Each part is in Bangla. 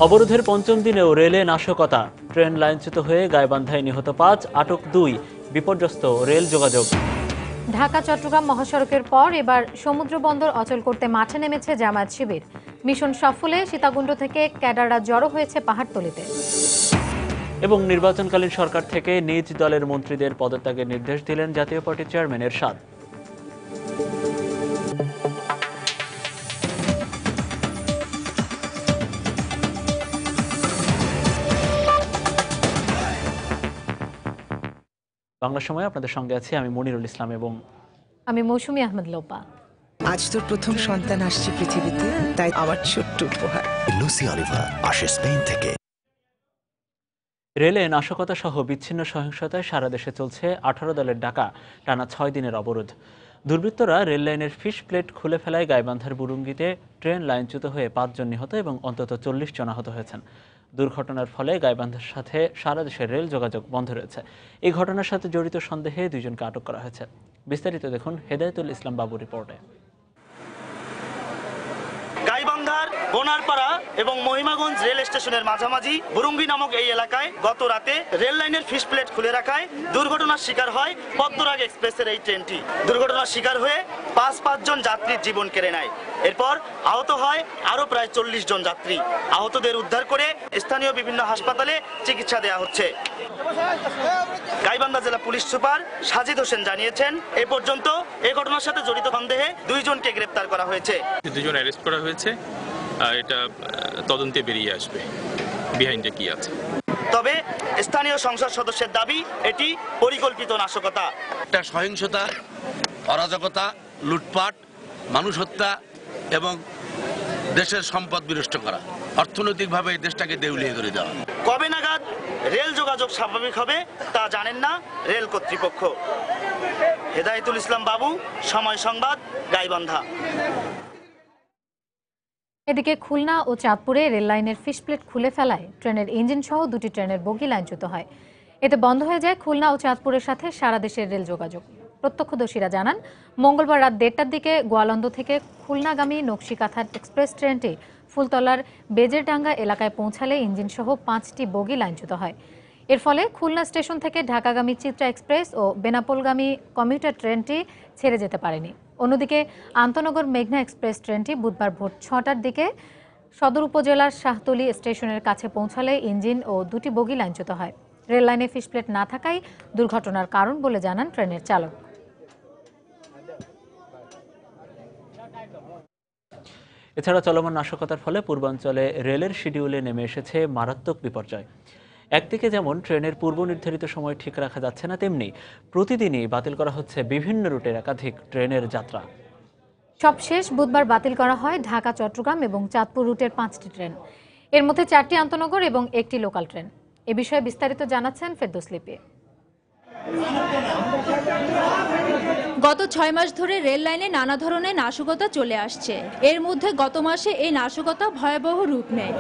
অবরোধের পঞ্চম দিনেও রেলে নাশকতা, ট্রেন লাইনচ্যুত হয়ে গাইবান্ধায় নিহত ৫, আটক ২, বিপর্যস্ত রেল যোগাযোগ। ঢাকা চট্টগ্রাম মহাসড়কের পর এবার সমুদ্র বন্দর অচল করতে মাঠে নেমেছে জামায়াত শিবির। মিশন সফলে সীতাকুণ্ড থেকে ক্যাডাররা জড়ো হয়েছে পাহাড়তলীতে। এবং নির্বাচনকালীন সরকার থেকে নিজ দলের মন্ত্রীদের পদত্যাগের নির্দেশ দিলেন জাতীয় পার্টির চেয়ারম্যান এরশাদ। বাংলা সময় আপনাদের সঙ্গে আছি আমি মনিরুল ইসলাম এবং আমি মৌসুমী আহমেদ লোপা। আজ তোর প্রথম সন্তান আসছে পৃথিবীতে, তাই আমার ছোট্ট উপহার। লুসি অলিভার আসে স্পেন থেকে। রেলে নাশকতা সহ বিচ্ছিন্ন সহিংসতায় সারা দেশে চলছে 18 দলের ডাকা টানা 6 দিনের অবরোধ। দুর্বৃত্তরা রেল লাইনের ফিশ প্লেট খুলে ফেলায় গাইবান্ধার বুরুঙ্গিতে ট্রেন লাইনচ্যুত হয়ে 5 জন নিহত এবং অন্তত 40 জন আহত হয়েছেন। দুর্ঘটনার ফলে গাইবান্ধার সাথে সারা দেশের রেল যোগাযোগ বন্ধ রয়েছে। এই ঘটনার সাথে জড়িত সন্দেহে 2 জনকে আটক করা হয়েছে। বিস্তারিত দেখুন হেদায়েতুল ইসলাম বাবুর রিপোর্টে। গাইবান্ধার বোনারপাড়া এবং মহিমাগঞ্জ রেল স্টেশনের মাঝামাঝি বুরুঙ্গি নামক এই এলাকায় গত রাতে রেল লাইনের ফিশ প্লেট খুলে রাখায় দুর্ঘটনার শিকার হয় পদ্মরাগ এক্সপ্রেসের এই ট্রেনটি। দুর্ঘটনার শিকার হয়ে 5 জন যাত্রীর জীবন কেড়ে নেয়। এরপর আহত হয় আরো প্রায় 40 জন যাত্রী। আহতদের উদ্ধার করে স্থানীয় বিভিন্ন হাসপাতালে চিকিৎসা দেওয়া হচ্ছে। গাইবান্ধা জেলা পুলিশ সুপার সাজিদ হোসেন জানিয়েছেন, এ পর্যন্ত এই ঘটনার সাথে জড়িত সন্দেহে 2 জনকে গ্রেপ্তার করা হয়েছে। 2 জন অ্যারেস্ট করা হয়েছে, এটা তদন্তে বেরিয়ে আসবে বিহাইন্ডে কি আছে। তবে স্থানীয় সংসদ সদস্যের দাবি এটি পরিকল্পিত নাশকতা। একটা সহিংসতা, অরাজকতা, লুটপাট, মানুষ হত্যা এবং দেশের সম্পদ বিনষ্ট করা, অর্থনৈতিকভাবে এই দেশটাকে দেউলিয়ে করে দেওয়া। কবে নাগাদ রেল যোগাযোগ স্বাভাবিক হবে তা জানেন না রেল কর্তৃপক্ষ। হেদায়েতুল ইসলাম বাবু, সময় সংবাদ, গাইবান্ধা। এদিকে খুলনা ও চাঁদপুরে রেল লাইনের ফিশ প্লেট খুলে ফেলায় ট্রেনের ইঞ্জিন সহ 2টি ট্রেনের বগি লাইনচ্যুত হয়। এতে বন্ধ হয়ে যায় খুলনা ও চাঁদপুরের সাথে সারা দেশের রেল যোগাযোগ। প্রত্যক্ষদর্শীরা জানান, মঙ্গলবার রাত 1টার দিকে গোয়ালন্দ থেকে খুলনাগামী নকশিকাঁথা এক্সপ্রেস ট্রেনটি ফুলতলার বেজেরডাঙ্গা এলাকায় পৌঁছালে ইঞ্জিন সহ 5টি বগি লাইনচ্যুত হয়। এর ফলে খুলনা স্টেশন থেকে ঢাকাগামী চিত্রা এক্সপ্রেস ও বেনাপোলগামী কমিউটার ট্রেনটি ছেড়ে যেতে পারেনি। অন্যদিকে আন্তনগর মেঘনা এক্সপ্রেস ট্রেনটি বুধবার ভোর 6টার দিকে সদর উপজেলার শাহতলী স্টেশনের কাছে পৌঁছালে ইঞ্জিন ও 2টি বগি লাইনচ্যুত হয়। রেল লাইনে ফিশ প্লেট না থাকাই দুর্ঘটনার কারণ বলে জানান ট্রেনের চালক। এছাড়া চলমান নাশকতার ফলে পূর্বাঞ্চলে রেলের শিডিউলে নেমে এসেছে মারাত্মক বিপর্যয়। একদিকে যেমন ট্রেনের পূর্ব নির্ধারিত সময় ঠিক রাখা যাচ্ছে না, তেমনি প্রতিদিনই বাতিল করা হচ্ছে বিভিন্ন রুটের একাধিক ট্রেনের যাত্রা। সবশেষ বুধবার বাতিল করা হয় ঢাকা চট্টগ্রাম এবং চাঁদপুর রুটের 5টি ট্রেন। এর মধ্যে 4টি আন্তনগর এবং 1টি লোকাল ট্রেন। এ বিষয়ে বিস্তারিত জানাচ্ছেন ফেরদৌস লিপি। গত 6 মাস ধরে রেল লাইনে নানা ধরনের নাশকতা চলে আসছে। এর মধ্যে গত মাসে এই নাশকতা ভয়াবহ রূপ নেয়।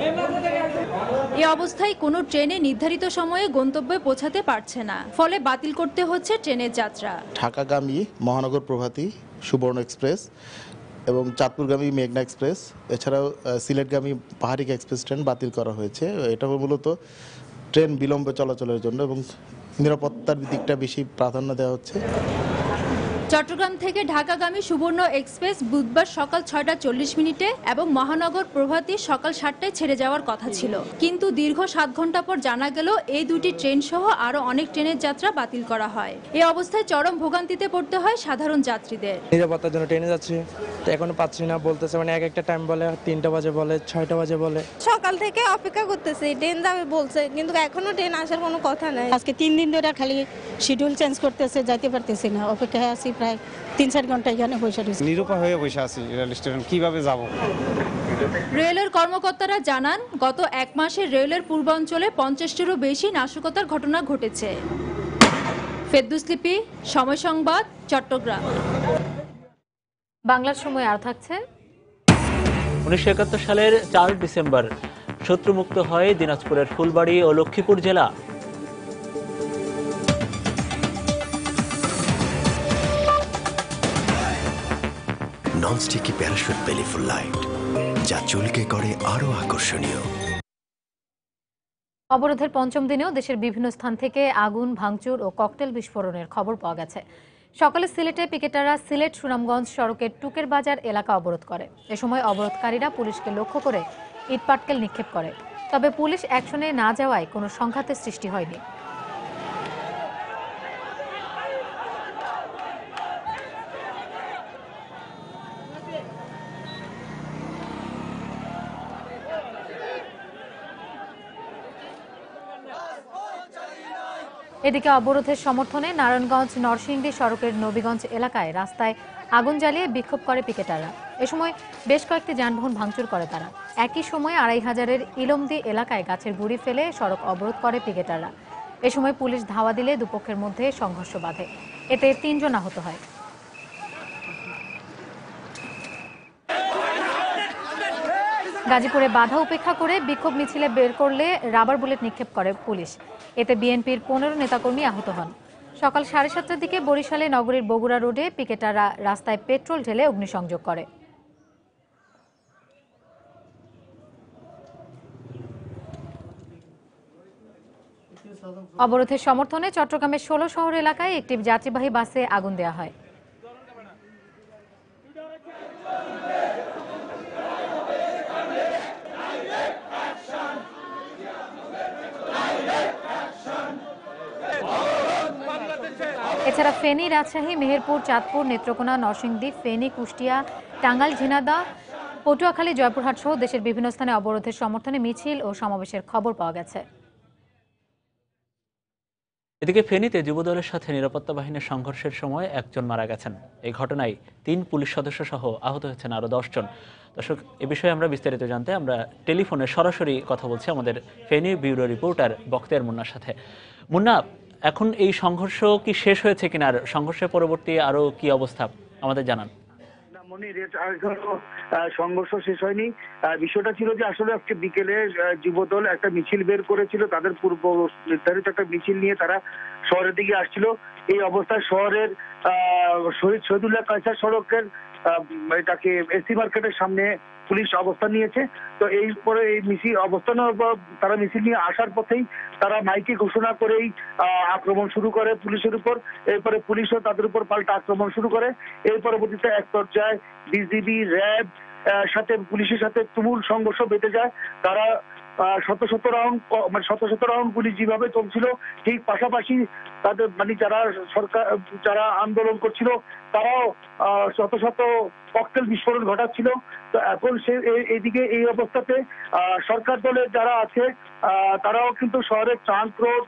এই অবস্থায় কোনো ট্রেনে নির্ধারিত সময়ে গন্তব্যে পৌঁছাতে পারছে না, ফলে বাতিল করতে হচ্ছে ট্রেনের যাত্রা। ঢাকাগামী মহানগর প্রভাতী সুবর্ণ এক্সপ্রেস এবং চাঁদপুরগামী মেঘনা এক্সপ্রেস, এছাড়াও সিলেটগামী পাহাড়িকা এক্সপ্রেস ট্রেন বাতিল করা হয়েছে। এটা মূলত ট্রেন বিলম্বে চলাচলের জন্য এবং নিরাপত্তার দিকটা বেশি প্রাধান্য দেওয়া হচ্ছে। চট্টগ্রাম থেকে ঢাকাগামী সুবর্ণ এক্সপ্রেস বুধবার সকাল 6:40 এবং মহানগর প্রভাতী সকাল 7টায় ছেড়ে যাওয়ার কথা ছিল, কিন্তু দীর্ঘ 7 ঘন্টা পর জানা গেল এই 2টি ট্রেন সহ আরো অনেক ট্রেনের যাত্রা বাতিল করা হয়। এই অবস্থায় চরম ভোগান্তিতে পড়তে হয় সাধারণ যাত্রীদের। নিরাপত্তার জন্য ট্রেনে যাচ্ছি, তো এখনো পাচ্ছি না, বলতেছে মানে একটা টাইম বলে 3টা বাজে বলে 6টা বাজে বলে। সকাল থেকে অপেক্ষা করতেছি, ট্রেন যাবে বলছে, কিন্তু এখনো ট্রেন আসার কোনো কথা নাই। আজকে 3 দিন ধরে খালি শিডিউল চেঞ্জ করতেছে, যাইতে পারতেছি না, অপেক্ষায় আছি প্রায় 3-4 ঘন্টা এখানে বসে রয়েছি। নিরুপায় হয়ে বসে আছি রেল স্টেশন, কিভাবে যাব। রেলের কর্মকর্তারা জানান, গত 1 মাসে রেলের পূর্বাঞ্চলে 50টিরও বেশি নাশকতার ঘটনা ঘটেছে। ফেরদৌস লিপি, সময় সংবাদ, চট্টগ্রাম। বাংলার সময় আর থাকছে। 1971 সালের 4 ডিসেম্বর শত্রুমুক্ত হয় দিনাজপুরের ফুলবাড়ী ও লক্ষ্মীপুর জেলা। ননস্টিকি প্যারাশুট বেলি ফুল লাইট, যা চুলকে করে আরো আকর্ষণীয়। অবরোধের পঞ্চম দিনেও দেশের বিভিন্ন স্থান থেকে আগুন, ভাঙচুর ও ককটেল বিস্ফোরণের খবর পাওয়া গেছে। সকালে সিলেটে পিকেটাররা সিলেট সুনামগঞ্জ সড়কের টুকের বাজার এলাকা অবরোধ করে। এ সময় অবরোধকারীরা পুলিশকে লক্ষ্য করে ইটপাটকেল নিক্ষেপ করে। তবে পুলিশ অ্যাকশনে না যাওয়ায় কোনো সংঘাতের সৃষ্টি হয়নি। এদিকে অবরোধের সমর্থনে নারায়ণগঞ্জ নরসিংদী সড়কের নবীগঞ্জ এলাকায় রাস্তায় আগুন জ্বালিয়ে বিক্ষোভ করে পিকেটাররা। এ সময় বেশ কয়েকটি যানবাহন ভাঙচুর করে তারা। একই সময় ২৫০০-এর ইলমদি এলাকায় গাছের গুঁড়ি ফেলে সড়ক অবরোধ করে পিকেটাররা। এ সময় পুলিশ ধাওয়া দিলে দুপক্ষের মধ্যে সংঘর্ষ বাধে। এতে ৩ জন আহত হয়। গাজীপুরে বাধা উপেক্ষা করে বিক্ষোভ মিছিলে বের করলে রাবার বুলেট নিক্ষেপ করে পুলিশ। এতে বিএনপির ১৫ নেতাকর্মী আহত হন। সকাল ৭:৩০টার দিকে বরিশালে নগরীর বগুড়া রোডে পিকেটাররা রাস্তায় পেট্রোল ঢেলে অগ্নিসংযোগ করে। অবরোধের সমর্থনে চট্টগ্রামের ১৬ শহর এলাকায় একটি যাত্রীবাহী বাসে আগুন দেওয়া হয়। এছাড়া ফেনী, রাজশাহী, মেহেরপুর, চাঁদপুর, নেত্রকোনা, নরসিংদী, ফেনী, কুষ্টিয়া, টাঙ্গাইল, ঝিনাইদহ, পটুয়াখালী, জয়পুরহাট সহ দেশের বিভিন্ন স্থানে অবরোধের সমর্থনে মিছিল ও সমাবেশের খবর পাওয়া গেছে। এদিকে ফেনীতে যুবদলের সাথে নিরাপত্তা বাহিনীর সংঘর্ষের সময় একজন মারা গেছেন। এই ঘটনায় ৩ পুলিশ সদস্য সহ আহত হয়েছেন আরও ১০ জন। দর্শক, এ বিষয়ে আমরা বিস্তারিত জানতে আমরা টেলিফোনে সরাসরি কথা বলছি আমাদের ফেনী ব্যুরো রিপোর্টার বখতিয়ার মুন্নার সাথে। মুন্না, এখন এই সংঘর্ষ কি শেষ হয়েছে কিনা, আর সংঘর্ষের পরবর্তী আরো কি অবস্থা আমাদের জানান। সংঘর্ষ শেষ হয়নি। বিষয়টা ছিল যে আসলে আজকে বিকেলে যুবদল একটা মিছিল বের করেছিল, তাদের পূর্ব নির্ধারিত একটা মিছিল নিয়ে তারা শহরের দিকে আসছিল। এই অবস্থায় শহরের শহীদ শহীদুল্লাহ কায়সার সড়কের এটাকে এসি মার্কেটের সামনে পুলিশ অবস্থান নিয়েছে। তো এই পরে এই মিছিল অবস্থান তারা মিছিল নিয়ে আসার পথেই তারা মাইকে ঘোষণা করেই আক্রমণ শুরু করে পুলিশের উপর। এরপরে পুলিশও তাদের উপর পাল্টা আক্রমণ শুরু করে। এর পরবর্তীতে এক পর্যায়ে বিজিবি, র্যাব সাথে পুলিশের সাথে তুমুল সংঘর্ষ বেঁধে যায়। তারা শত শত রাউন্ড গুলি যেভাবে চলছিল, ঠিক পাশাপাশি তাদের যারা সরকার যারা আন্দোলন করছিল তারাও শত শত ককটেল বিস্ফোরণ ঘটাচ্ছিল। তো এখন সে এইদিকে এই অবস্থাতে সরকার দলের যারা আছে তারাও কিন্তু শহরের চাঁদ রোড,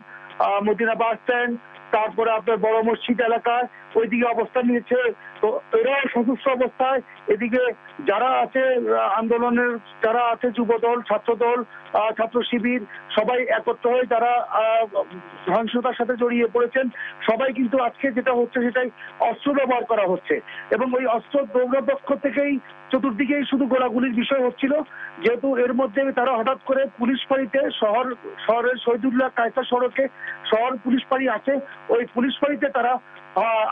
মদিনা বাস স্ট্যান্ড, তারপরে আপনার বড় মসজিদ এলাকায় ওইদিকে অবস্থান নিয়েছে। তো এরাও সদস্য অবস্থায় এদিকে যারা আছে আন্দোলনের যারা আছে যুবদল, ছাত্রদল, ছাত্র শিবির সবাই একত্র হয়ে তারা সহিংসতার সাথে জড়িয়ে পড়েছেন। সবাই কিন্তু আজকে যেটা হচ্ছে সেটাই অস্ত্র ব্যবহার করা হচ্ছে এবং ওই অস্ত্র দৌড়পক্ষ থেকেই চতুর্দিকেই শুধু গোলাগুলির বিষয় হচ্ছিল। যেহেতু এর মধ্যে তারা হঠাৎ করে পুলিশ ফাঁড়িতে শহরের শহীদুল্লাহ কায়সার সড়কে শহর পুলিশ ফাঁড়ি আছে, ওই পুলিশ ফাঁড়িতে তারা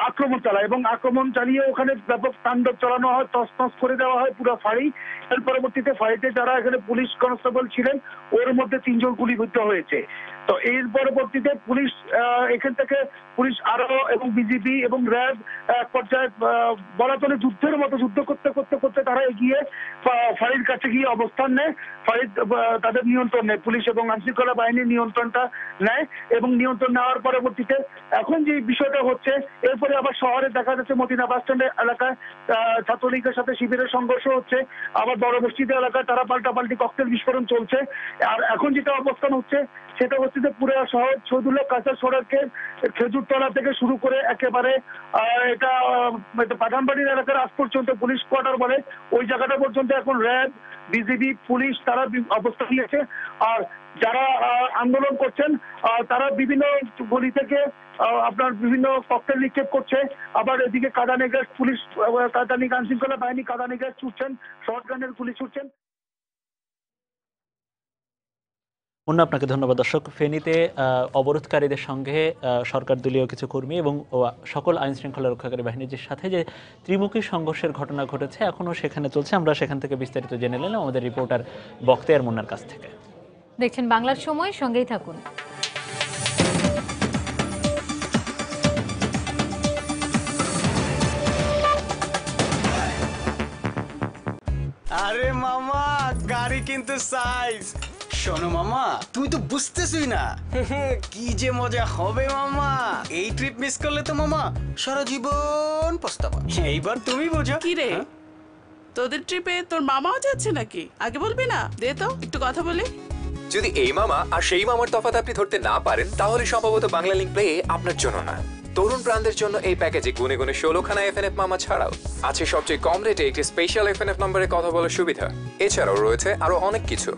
আক্রমণ চালায় এবং আক্রমণ চালিয়ে ওখানে ব্যাপক তাণ্ডব চালানো হয়, তছনছ করে দেওয়া হয় পুরো ফাঁড়ি। এর পরবর্তীতে ফাঁড়িতে যারা এখানে পুলিশ কনস্টেবল ছিলেন ওর মধ্যে 3 জন গুলিবিদ্ধ হয়েছে। তো এর পরবর্তীতে পুলিশ এখান থেকে পুলিশ আরো এবং বিজিবি এবং র্যাব এক পর্যায়ে বলা চলে যুদ্ধের মতো যুদ্ধ করতে করতে করতে তারা এগিয়ে ফাঁড়ির কাছে গিয়ে অবস্থান নেয়। ফাঁড়ি তাদের নিয়ন্ত্রণ নেয়, পুলিশ এবং আইনশৃঙ্খলা বাহিনীর নিয়ন্ত্রণটা নেয় এবং নিয়ন্ত্রণ নেওয়ার পরবর্তীতে এখন যে বিষয়টা হচ্ছে এরপরে আবার শহরে দেখা যাচ্ছে মদিনা বাস স্ট্যান্ডের এলাকায় ছাত্রলীগের সাথে শিবিরের সংঘর্ষ হচ্ছে, আবার বড় মসজিদ এলাকায় তারা পাল্টাপাল্টি ককটেল বিস্ফোরণ চলছে। আর এখন যেটা অবস্থান হচ্ছে সেটা হচ্ছে যে পুরো শহর শহীদুল্লাহ কায়সার সড়কের খেজুরতলা থেকে শুরু করে একেবারে এটা পাঠানবাড়ির এলাকার আজ পর্যন্ত পুলিশ কোয়ার্টার বলে ওই জায়গাটা পর্যন্ত এখন র্যাব, বিজিবি, পুলিশ তারা অবস্থান নিয়েছে। আর যারা আন্দোলন করছেন তারা বিভিন্ন গলি থেকে আপনার বিভিন্ন ককটেল নিক্ষেপ করছে। আবার এদিকে কাঁদানে গ্যাস পুলিশ, কাঁদানি আইনশৃঙ্খলা বাহিনী কাঁদানি গ্যাস ছুটছেন, শর্টগানের গুলি ছুটছেন। মুন্না, আপনাকে ধন্যবাদ। দর্শক, ফেনীতে অবরোধকারীদের সঙ্গে সরকার দলীয় কিছু কর্মী এবং সকল আইন শৃঙ্খলা রক্ষাকারী বাহিনীর সাথে যে ত্রিমুখী সংঘর্ষের ঘটনা ঘটেছে এখনও সেখানে চলছে। আমরা সেখান থেকে বিস্তারিত জেনে নিলাম আমাদের রিপোর্টার বখতিয়ার মুন্নার কাছ থেকে। দেখছেন বাংলার সময়, সঙ্গেই থাকুন। আরে মামা, গাড়ি কিন্তু সাইজ। শোনো মামা, তুমি তো বুঝতেছই না কি যে মজা হবে মামা। এই ট্রিপ মিস করলে তো মামা সারা জীবন পস্তাবা। এইবার তুমি বোঝো। কি রে, তোদের ট্রিপে তোর মামাও যাচ্ছে নাকি? আগে বলবি না, দে তো একটু কথা বলি। যদি এই মামা আর সেই মামার তফাৎ আপনি ধরতে না পারেন, তাহলে সম্ভবত বাংলা লিংক প্লে আপনার জন্য না। তরুণ প্রাণদের জন্য এই প্যাকেজে গুনে গুনে 16খানা এফএনএফ মামা ছাড়াও আছে সবচেয়ে কম রেটে একটি স্পেশাল এফএনএফ নম্বরে কথা বলার সুবিধা। এছাড়াও রয়েছে আরো অনেক কিছু।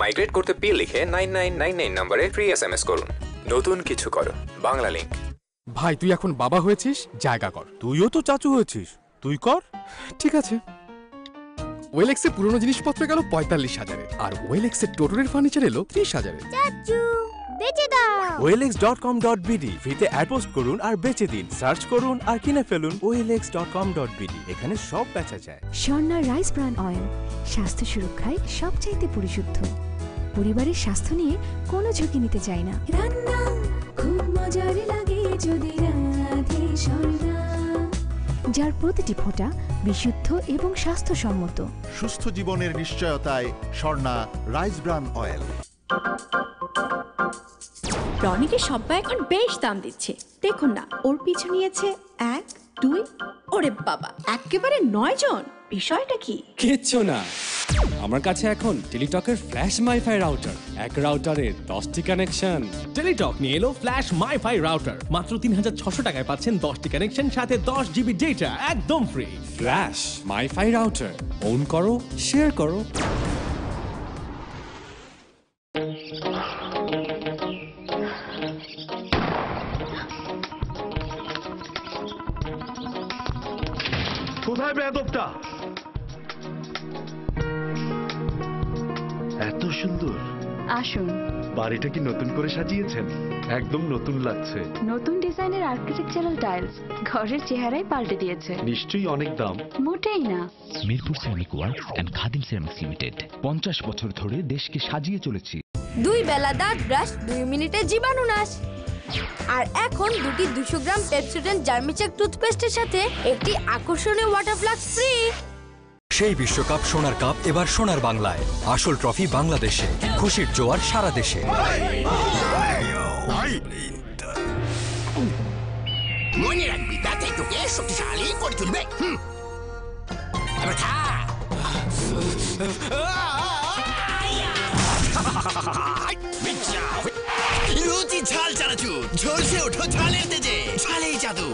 মাইগ্রেট করতে পি লিখে 9999 নম্বরে ফ্রি এসএমএস করুন। নতুন কিছু করো, বাংলা লিংক। ভাই, তুই এখন বাবা হয়েছিস, জায়গা কর। তুইও তো চাচু হয়েছিস, তুই কর। ঠিক আছে। ওয়েলেক্সে পুরনো জিনিসপত্র গেল 45,000, আর ওয়েলেক্সের টোটরের ফার্নিচার এলো 30,000। চাচু বেচে দাও। OLX.com.bd ফ্রিতে অ্যাড পোস্ট করুন আর বেচে দিন। সার্চ করুন আর কিনে ফেলুন OLX.com.bd। এখানে সব বেচা যায়। স্বর্ণা রাইস ব্রান অয়েল, স্বাস্থ্য সুরক্ষায় সবচাইতে পরিশুদ্ধ। পরিবারের স্বাস্থ্য নিয়ে কোনো ঝুঁকি নিতে চাই না। রান্না খুব মজার লাগে যদি রাধে স্বর্ণা, যার প্রতিটি ফোঁটা বিশুদ্ধ এবং স্বাস্থ্যসম্মত। সুস্থ জীবনের নিশ্চয়তায় স্বর্ণা রাইস ব্রান অয়েল। রনিকে সবাই এখন বেশ দাম দিচ্ছে, দেখুন না, ওর পিছু নিয়েছে 1, 2, ওরে বাবা, একেবারে 9 জন। বিষয়টা কি? কিচ্ছু না, আমার কাছে এখন টেলিটকের ফ্ল্যাশ মাইফাই রাউটার। এক রাউটারে 10টি কানেকশন। টেলিটক নিয়ে এলো ফ্ল্যাশ মাইফাই রাউটার। মাত্র 3600 টাকায় পাচ্ছেন 10টি কানেকশন, সাথে 10 জিবি ডেটা একদম ফ্রি। ফ্ল্যাশ মাইফাই রাউটার, অন করো, শেয়ার করো। কোথায় বেয়াদবটা? এত সুন্দর। আসুন। বাড়িটা কি নতুন করে সাজিয়েছেন? একদম নতুন লাগছে। নতুন ডিজাইনের আর্কিটেকচারাল টাইলস ঘরের চেহারাই পাল্টে দিয়েছে। নিশ্চয়ই অনেক দাম। মোটেই না। Mirpur ceramic works and Khadim ceramics limited 50 বছর ধরে দেশকে সাজিয়ে চলেছি। 2 বেলা দাঁত ব্রাশ, 2 মিনিটে জীবাণু নাশ। আর এখন দুটি 200 গ্রাম পেপসোডেন্ট জার্মিচেক টুথপেস্টের সাথে একটি আকর্ষণীয় ওয়াটার ফ্লাক্স ফ্রি। সেই বিশ্বকাপ সোনার কাপ এবার সোনার বাংলায়। আসল ট্রফি বাংলাদেশে, খুশির জোয়ার সারা দেশে। মনে রাখবি, তাতে তোকে শক্তিশালী করে তুলবে। রুচি ঝাল চানাচুর, ঝলসে ওঠো ঝালের তেজে, ঝালেই জাদু।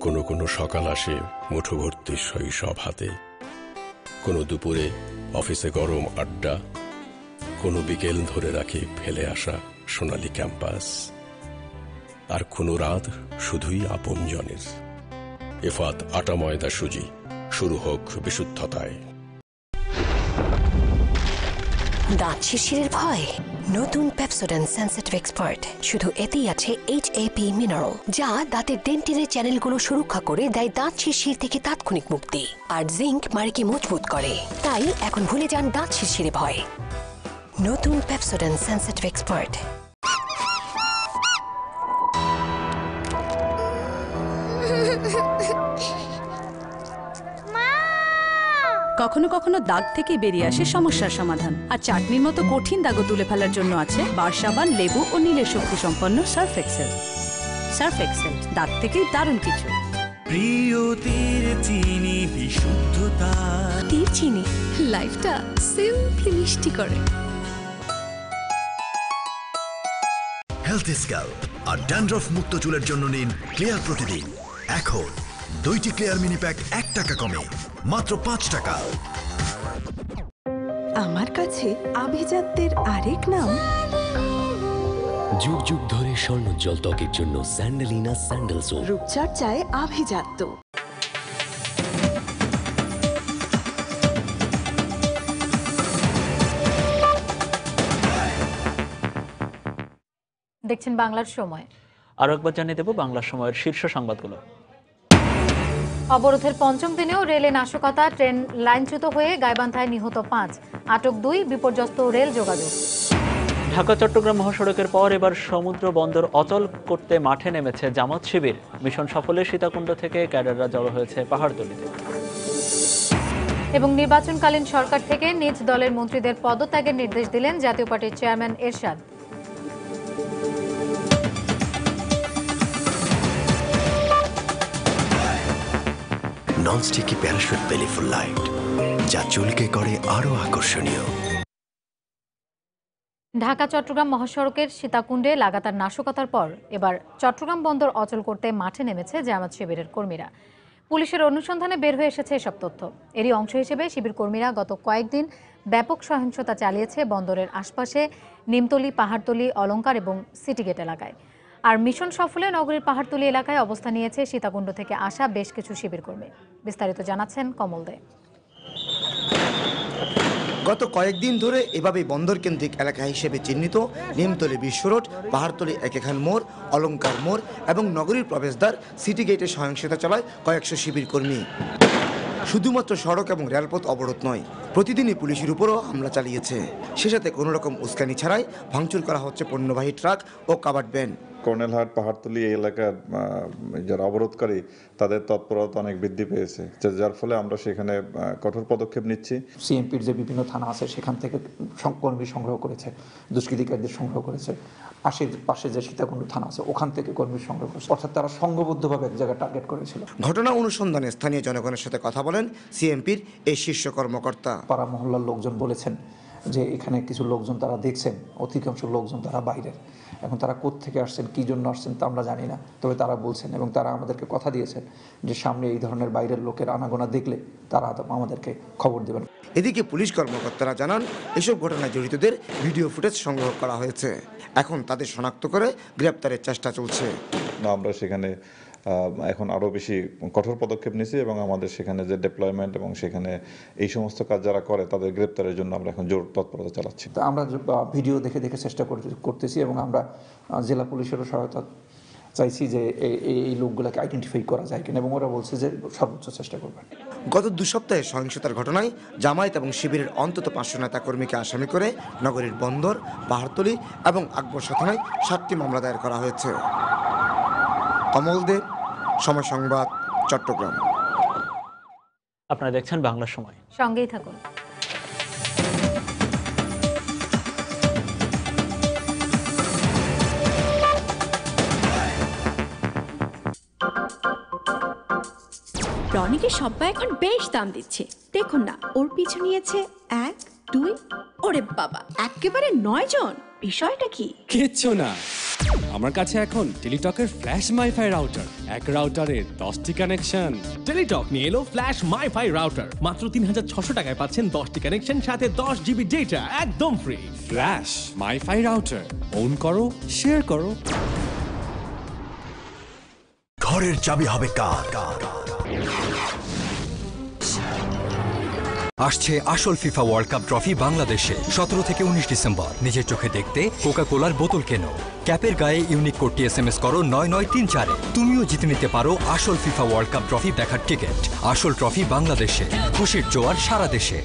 কোনো কোনো সকাল আসে মুঠো ভর্তি শৈশব হাতে, কোনো দুপুরে অফিসে গরম আড্ডা, কোনো বিকেল ধরে রাখে ফেলে আসা সোনালী ক্যাম্পাস, আর কোনো রাত শুধুই আপনজনের। এফাত আটা ময়দা সুজি, শুরু হোক বিশুদ্ধতায়। দাঁত শিরশিরের ভয়? নতুন পেপসোডেন্ট সেনসিটিভ এক্সপার্ট। শুধু এতেই আছে HAP মিনারেল, যা দাঁতের ডেন্টিনের চ্যানেলগুলো সুরক্ষা করে দেয় দাঁত শিরশির থেকে তাৎক্ষণিক মুক্তি, আর জিঙ্ক মাড়িকে মজবুত করে। তাই এখন ভুলে যান দাঁত শিরশিরে ভয়। নতুন পেপসোডেন্ট সেনসিটিভ এক্সপার্ট। কখনো কখনো দাগ থেকে বেরিয়ে আসে সমস্যার সমাধান, আর চাটনির মতো কঠিন দাগও তুলে ফেলার জন্য আছে বার সাবান, লেবু ও নীলের শক্তি সম্পন্ন সার্ফ এক্সেল। সার্ফ এক্সেল, দাগ থেকে দারুণ কিছু। প্রিয় তীর চিনি, বিশুদ্ধতা। তীর চিনি লাইফটা সিম্পলি মিষ্টি করে। হেলথ স্ক্যাল্প আর ড্যান্ড্রফ মুক্ত চুলের জন্য নিন ক্লিয়ার প্রতিদিন। এখন 2টি ক্লিয়ার মিনি প্যাক 1 টাকা কমে, মাত্র 5 টাকা। আমার কাছে আভিজাত্যের আরেক নাম। যুগ যুগ ধরে স্বর্ণোজ্জ্বল ত্বকের জন্য স্যান্ডেলিনা স্যান্ডেল সোপ। রূপচর্চায় আভিজাত্য। দেখছেন বাংলার সময়। আরো একবার জানিয়ে দেব বাংলার সময়ের শীর্ষ সংবাদগুলো। অবরোধের পঞ্চম দিনেও রেলে নাশকতা, ট্রেন লাইনচ্যুত হয়ে গাইবান্ধায় নিহত 5, আটক 2, বিপর্যস্ত রেল যোগাযোগ। ঢাকা চট্টগ্রাম মহাসড়কের পর এবার সমুদ্র বন্দর অচল করতে মাঠে নেমেছে জামাত শিবির। মিশন সফলে সীতাকুণ্ড থেকে ক্যাডাররা জড়ো হয়েছে পাহাড়তলীতে। এবং নির্বাচনকালীন সরকার থেকে নিজ দলের মন্ত্রীদের পদত্যাগের নির্দেশ দিলেন জাতীয় পার্টির চেয়ারম্যান এরশাদ। ননস্টিকি প্যারাশুট বেলি ফুল লাইট, যা চুলকে করে আরো আকর্ষণীয়। ঢাকা চট্টগ্রাম মহাসড়কের সীতাকুণ্ডে লাগাতার নাশকতার পর এবার চট্টগ্রাম বন্দর অচল করতে মাঠে নেমেছে জামাত শিবিরের কর্মীরা। পুলিশের অনুসন্ধানে বের হয়ে এসেছে এসব তথ্য। এরই অংশ হিসেবে শিবির কর্মীরা গত কয়েকদিন ব্যাপক সহিংসতা চালিয়েছে বন্দরের আশপাশে নিমতলী, পাহাড়তলী, অলঙ্কার এবং সিটিগেট এলাকায়। আর মিশন সফলে নগরীর পাহাড়তলী এলাকায় অবস্থান নিয়েছে সীতাকুণ্ড থেকে আসা বেশ কিছু শিবির কর্মী। বিস্তারিত জানাচ্ছেন কমল দে। গত কয়েকদিন ধরে এভাবে বন্দর কেন্দ্রিক এলাকা হিসেবে চিহ্নিত নিমতলী বিশ্ব রোড, পাহাড়তলী একেখান মোড়, অলঙ্কার মোড় এবং নগরীর প্রবেশদ্বার সিটি গেটে সহিংসতা চালায় কয়েকশো শিবির কর্মী। শুধুমাত্র সড়ক এবং রেলপথ অবরোধ নয়, প্রতিদিনই পুলিশের উপরও হামলা চালিয়েছে। সে সাথে কোনো রকম উস্কানি ছাড়াই ভাঙচুর করা হচ্ছে পণ্যবাহী ট্রাক ও কাভার্ড ভ্যান। কর্নেলহাট, পাহাড়তলী এই এলাকার যারা অবরোধকারী তাদের তৎপরতা অনেক বৃদ্ধি পেয়েছে, যার ফলে আমরা সেখানে কঠোর পদক্ষেপ নিচ্ছি। সিএমপির যে বিভিন্ন থানা আছে সেখান থেকে কর্মী সংগ্রহ করেছে, দুষ্কৃতিকারীদের সংগ্রহ করেছে। পাশে যে সীতাকুণ্ড থানা আছে ওখান থেকে কর্মী সংগ্রহ করেছে, অর্থাৎ তারা সংঘবদ্ধভাবে এক জায়গায় টার্গেট করেছিল। ঘটনা অনুসন্ধানে স্থানীয় জনগণের সাথে কথা বলেন সিএমপির এই শীর্ষ কর্মকর্তা। পাড়া মহল্লার লোকজন বলেছেন যে এখানে কিছু লোকজন তারা দেখছেন, অধিকাংশ লোকজন তারা বাইরের। এখন তারা কোত্থেকে আসছেন, কী জন্য আসছেন তা আমরা জানি না, তবে তারা বলছেন এবং তারা আমাদেরকে কথা দিয়েছেন যে সামনে এই ধরনের বাইরের লোকের আনাগোনা দেখলে তারা আমাদেরকে খবর দেবেন। এদিকে পুলিশ কর্মকর্তারা জানান এসব ঘটনায় জড়িতদের ভিডিও ফুটেজ সংগ্রহ করা হয়েছে। এখন তাদের শনাক্ত করে গ্রেপ্তারের চেষ্টা চলছে। আমরা সেখানে এখন আরও বেশি কঠোর পদক্ষেপ নিয়েছি এবং আমাদের সেখানে যে ডেপ্লয়মেন্ট এবং সেখানে এই সমস্ত কাজ যারা করে তাদের গ্রেপ্তারের জন্য আমরা এখন জোর তৎপরতা চালাচ্ছি। আমরা ভিডিও দেখে দেখে চেষ্টা করতেছি এবং আমরা জেলা পুলিশেরও সহায়তা চাইছি যে এই লোকগুলোকে আইডেন্টিফাই করা যায় কিনা, এবং ওরা বলছে যে সর্বোচ্চ চেষ্টা করবেন। গত 2 সপ্তাহে সহিংসতার ঘটনায় জামায়াত এবং শিবিরের অন্তত 500 নেতাকর্মীকে আসামি করে নগরীর বন্দর, পাহাড়তলী এবং আকবরশা থানায় 7টি মামলা দায়ের করা হয়েছে। কমল দে, সময় সংবাদ, চট্টগ্রাম। আপনারা দেখছেন বাংলা সময়, সঙ্গেই থাকুন। রনিকে সবাই এখন বেশ দাম দিচ্ছে, দেখুন না ওর পিছু নিয়েছে 1, 2, ওরে বাবা একেবারে 9 জন। বিষয়টা কি? কিচ্ছু না, আমার কাছে এখন টেলিটকের ফ্ল্যাশ মাইফাই রাউটার, এক রাউটারে 10টি কানেকশন। টেলিটক নিয়ে এলো ফ্ল্যাশ মাইফাই রাউটার, মাত্র 3600 টাকায় পাচ্ছেন 10টি কানেকশন, সাথে 10 জিবি ডেটা একদম ফ্রি। ফ্ল্যাশ মাইফাই রাউটার, অন করো, শেয়ার করো। ঘরের চাবি হবে কার? আসছে আসল ফিফা ওয়ার্ল্ড কাপ ট্রফি বাংলাদেশে 17 থেকে 19 ডিসেম্বর। নিজের চোখে দেখতে কোকা কোলার বোতল কেনো, ক্যাপের গায়ে ইউনিক কোডটি SMS করো 9934-এ। তুমিও জিতে নিতে পারো আসল ফিফা ওয়ার্ল্ড কাপ ট্রফি দেখার টিকিট। আসল ট্রফি বাংলাদেশে, খুশির জোয়ার সারা দেশে।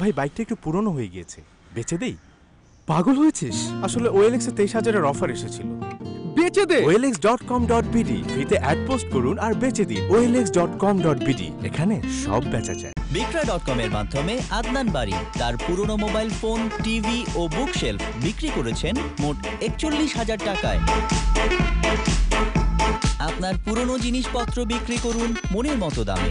ভাই, বাইকটা একটু পুরনো হয়ে গিয়েছে, বেচে দেই। পাগল হয়েছিস? আসলে OLX-এ 23,000-এর অফার এসেছিল, বেচে দে। OLX.com.bd ফ্রিতে অ্যাড পোস্ট করুন আর বেচে দিন। OLX.com.bd, এখানে সব বেচা যায়। বিক্রয়.com এর মাধ্যমে আদনান বাড়ি তার পুরনো মোবাইল ফোন, টিভি ও বুকশেলফ বিক্রি করেছেন মোট 41,000 টাকায়। আপনার পুরনো জিনিসপত্র বিক্রি করুন মনের মতো দামে।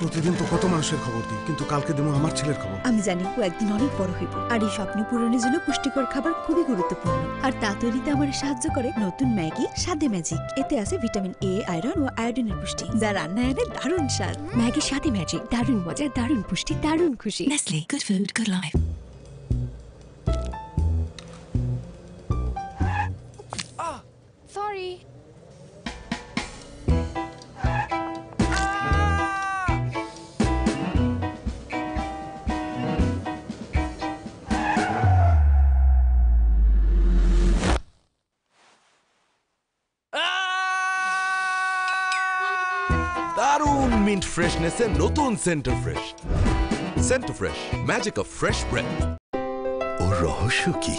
প্রতিদিন তো কত মানুষের খবর দিই, কিন্তু কালকে দেবো আমার ছেলের খবর। আমি জানি ও একদিন অনেক বড় হইব, আর এই স্বপ্ন পূরণের জন্য পুষ্টিকর খাবার খুবই গুরুত্বপূর্ণ। আর তা তৈরিতে আমার সাহায্য করে নতুন ম্যাগি স্বাদে ম্যাজিক। এতে আছে ভিটামিন A, আয়রন ও আয়োডিনের পুষ্টি, যা রান্নায় আনে দারুণ স্বাদ। ম্যাগি স্বাদে ম্যাজিক, দারুণ মজা, দারুণ পুষ্টি, দারুণ খুশি। Nestle, good food, good life. Sorry. দারুণ মিন্ট ফ্রেশনেসের নতুন Center Fresh. Center Fresh, magic of fresh breath. ওর রহস্য কি?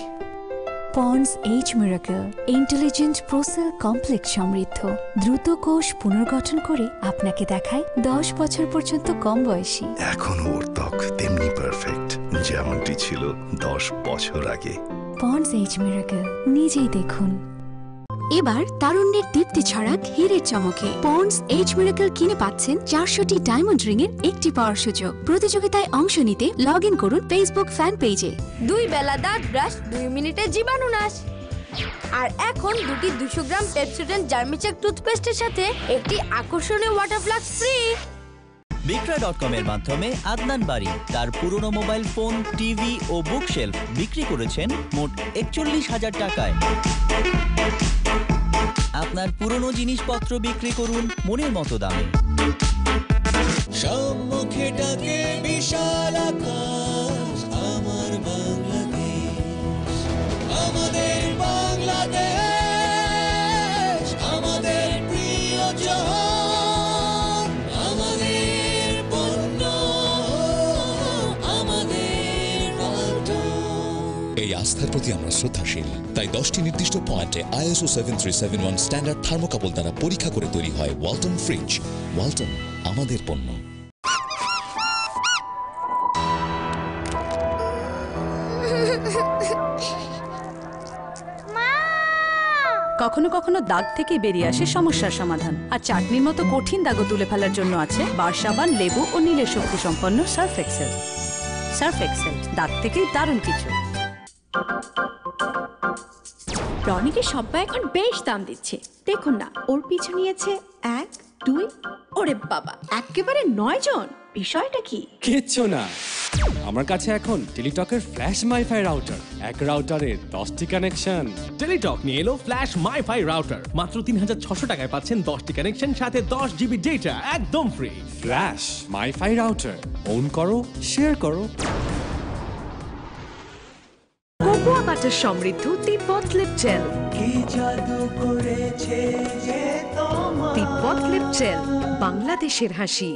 Pond's Age Miracle intelligent procell complex সমৃদ্ধ দ্রুত কোষ পুনর্গঠন করে আপনাকে দেখায় 10 বছর পর্যন্ত কম বয়সী। এখন ওর ত্বক তেমনি পারফেক্ট যেমনটি ছিল 10 বছর আগে। পন্ডস এইজ মিরাকেল, নিজেই দেখুন। এবার তারুণ্যের দীপ্তি ছড়াক হীরের চমকে। পন্ডস এইজ মিরাকেল কিনে পাচ্ছেন 400টি ডায়মন্ড রিং এর একটি পাওয়ার সুযোগ। প্রতিযোগিতায় অংশ নিতে লগ ইন করুন ফেসবুক ফ্যান পেজে। 2 বেলা দাঁত ব্রাশ, 2 মিনিটে জীবাণু নাশ। আর এখন দুটি 200 গ্রাম পেপসোডেন্ট জার্মিচেক টুথপেস্টের সাথে একটি আকর্ষণীয় ওয়াটার ফ্লাক্স ফ্রি। বিক্রয়.com এর মাধ্যমে আদনান বাড়ি তার পুরনো মোবাইল ফোন, টিভি ও বুকশেলফ বিক্রি করেছেন মোট 41,000 টাকায়। আপনার পুরনো জিনিসপত্র বিক্রি করুন মনের মতো দামে। সম্মুখে ডাকে বিশাল আকাশ, আমার বাংলাদেশ, আমাদের বাংলাদেশ, আমাদের প্রিয় জন, আমাদের পণ্য, আমাদের পল্টন। এই আস্থার প্রতি আমরা শ্রদ্ধাশীল, তাই 10টি নির্দিষ্ট পয়েন্টে ISO 7371 স্ট্যান্ডার্ড থার্মোকাপল দ্বারা পরীক্ষা করে তৈরি হয় ওয়ালটন ফ্রিজ। ওয়ালটন, আমাদের পণ্য। কখনো কখনো দাগ থেকে বেরিয়ে আসে সমস্যার সমাধান, আর চাটনির মতো কঠিন দাগও তুলে ফেলার জন্য আছে বার সাবান, লেবু ও নীলের শক্তি সম্পন্ন সার্ফ এক্সেল। সার্ফ এক্সেল, দাগ থেকেই দারুণ কিছু। রনিকে সব্বা এখন বেশ দাম দিচ্ছে। দেখুন না, ওর পিছু নিয়েছে 1, 2, ওরে বাবা, একেবারে 9 জন। বিষয়টা কি? কিচ্ছু না, আমার কাছে এখন টেলিটকের ফ্ল্যাশ মাইফাই রাউটার। এক রাউটারে 10টি কানেকশন। টেলিটক নিয়ে এলো ফ্ল্যাশ মাইফাই রাউটার। মাত্র 3,600 টাকায় পাচ্ছেন 10টি কানেকশন, সাথে 10 GB ডেটা একদম ফ্রি। ফ্ল্যাশ মাইফাই রাউটার, অন করো, শেয়ার করো। কোকোয়া বাটার সমৃদ্ধ তিব্বত লিপ জেল। কি জাদু করেছে যে তোমার তিব্বত লিপ জেল, বাংলাদেশের হাসি।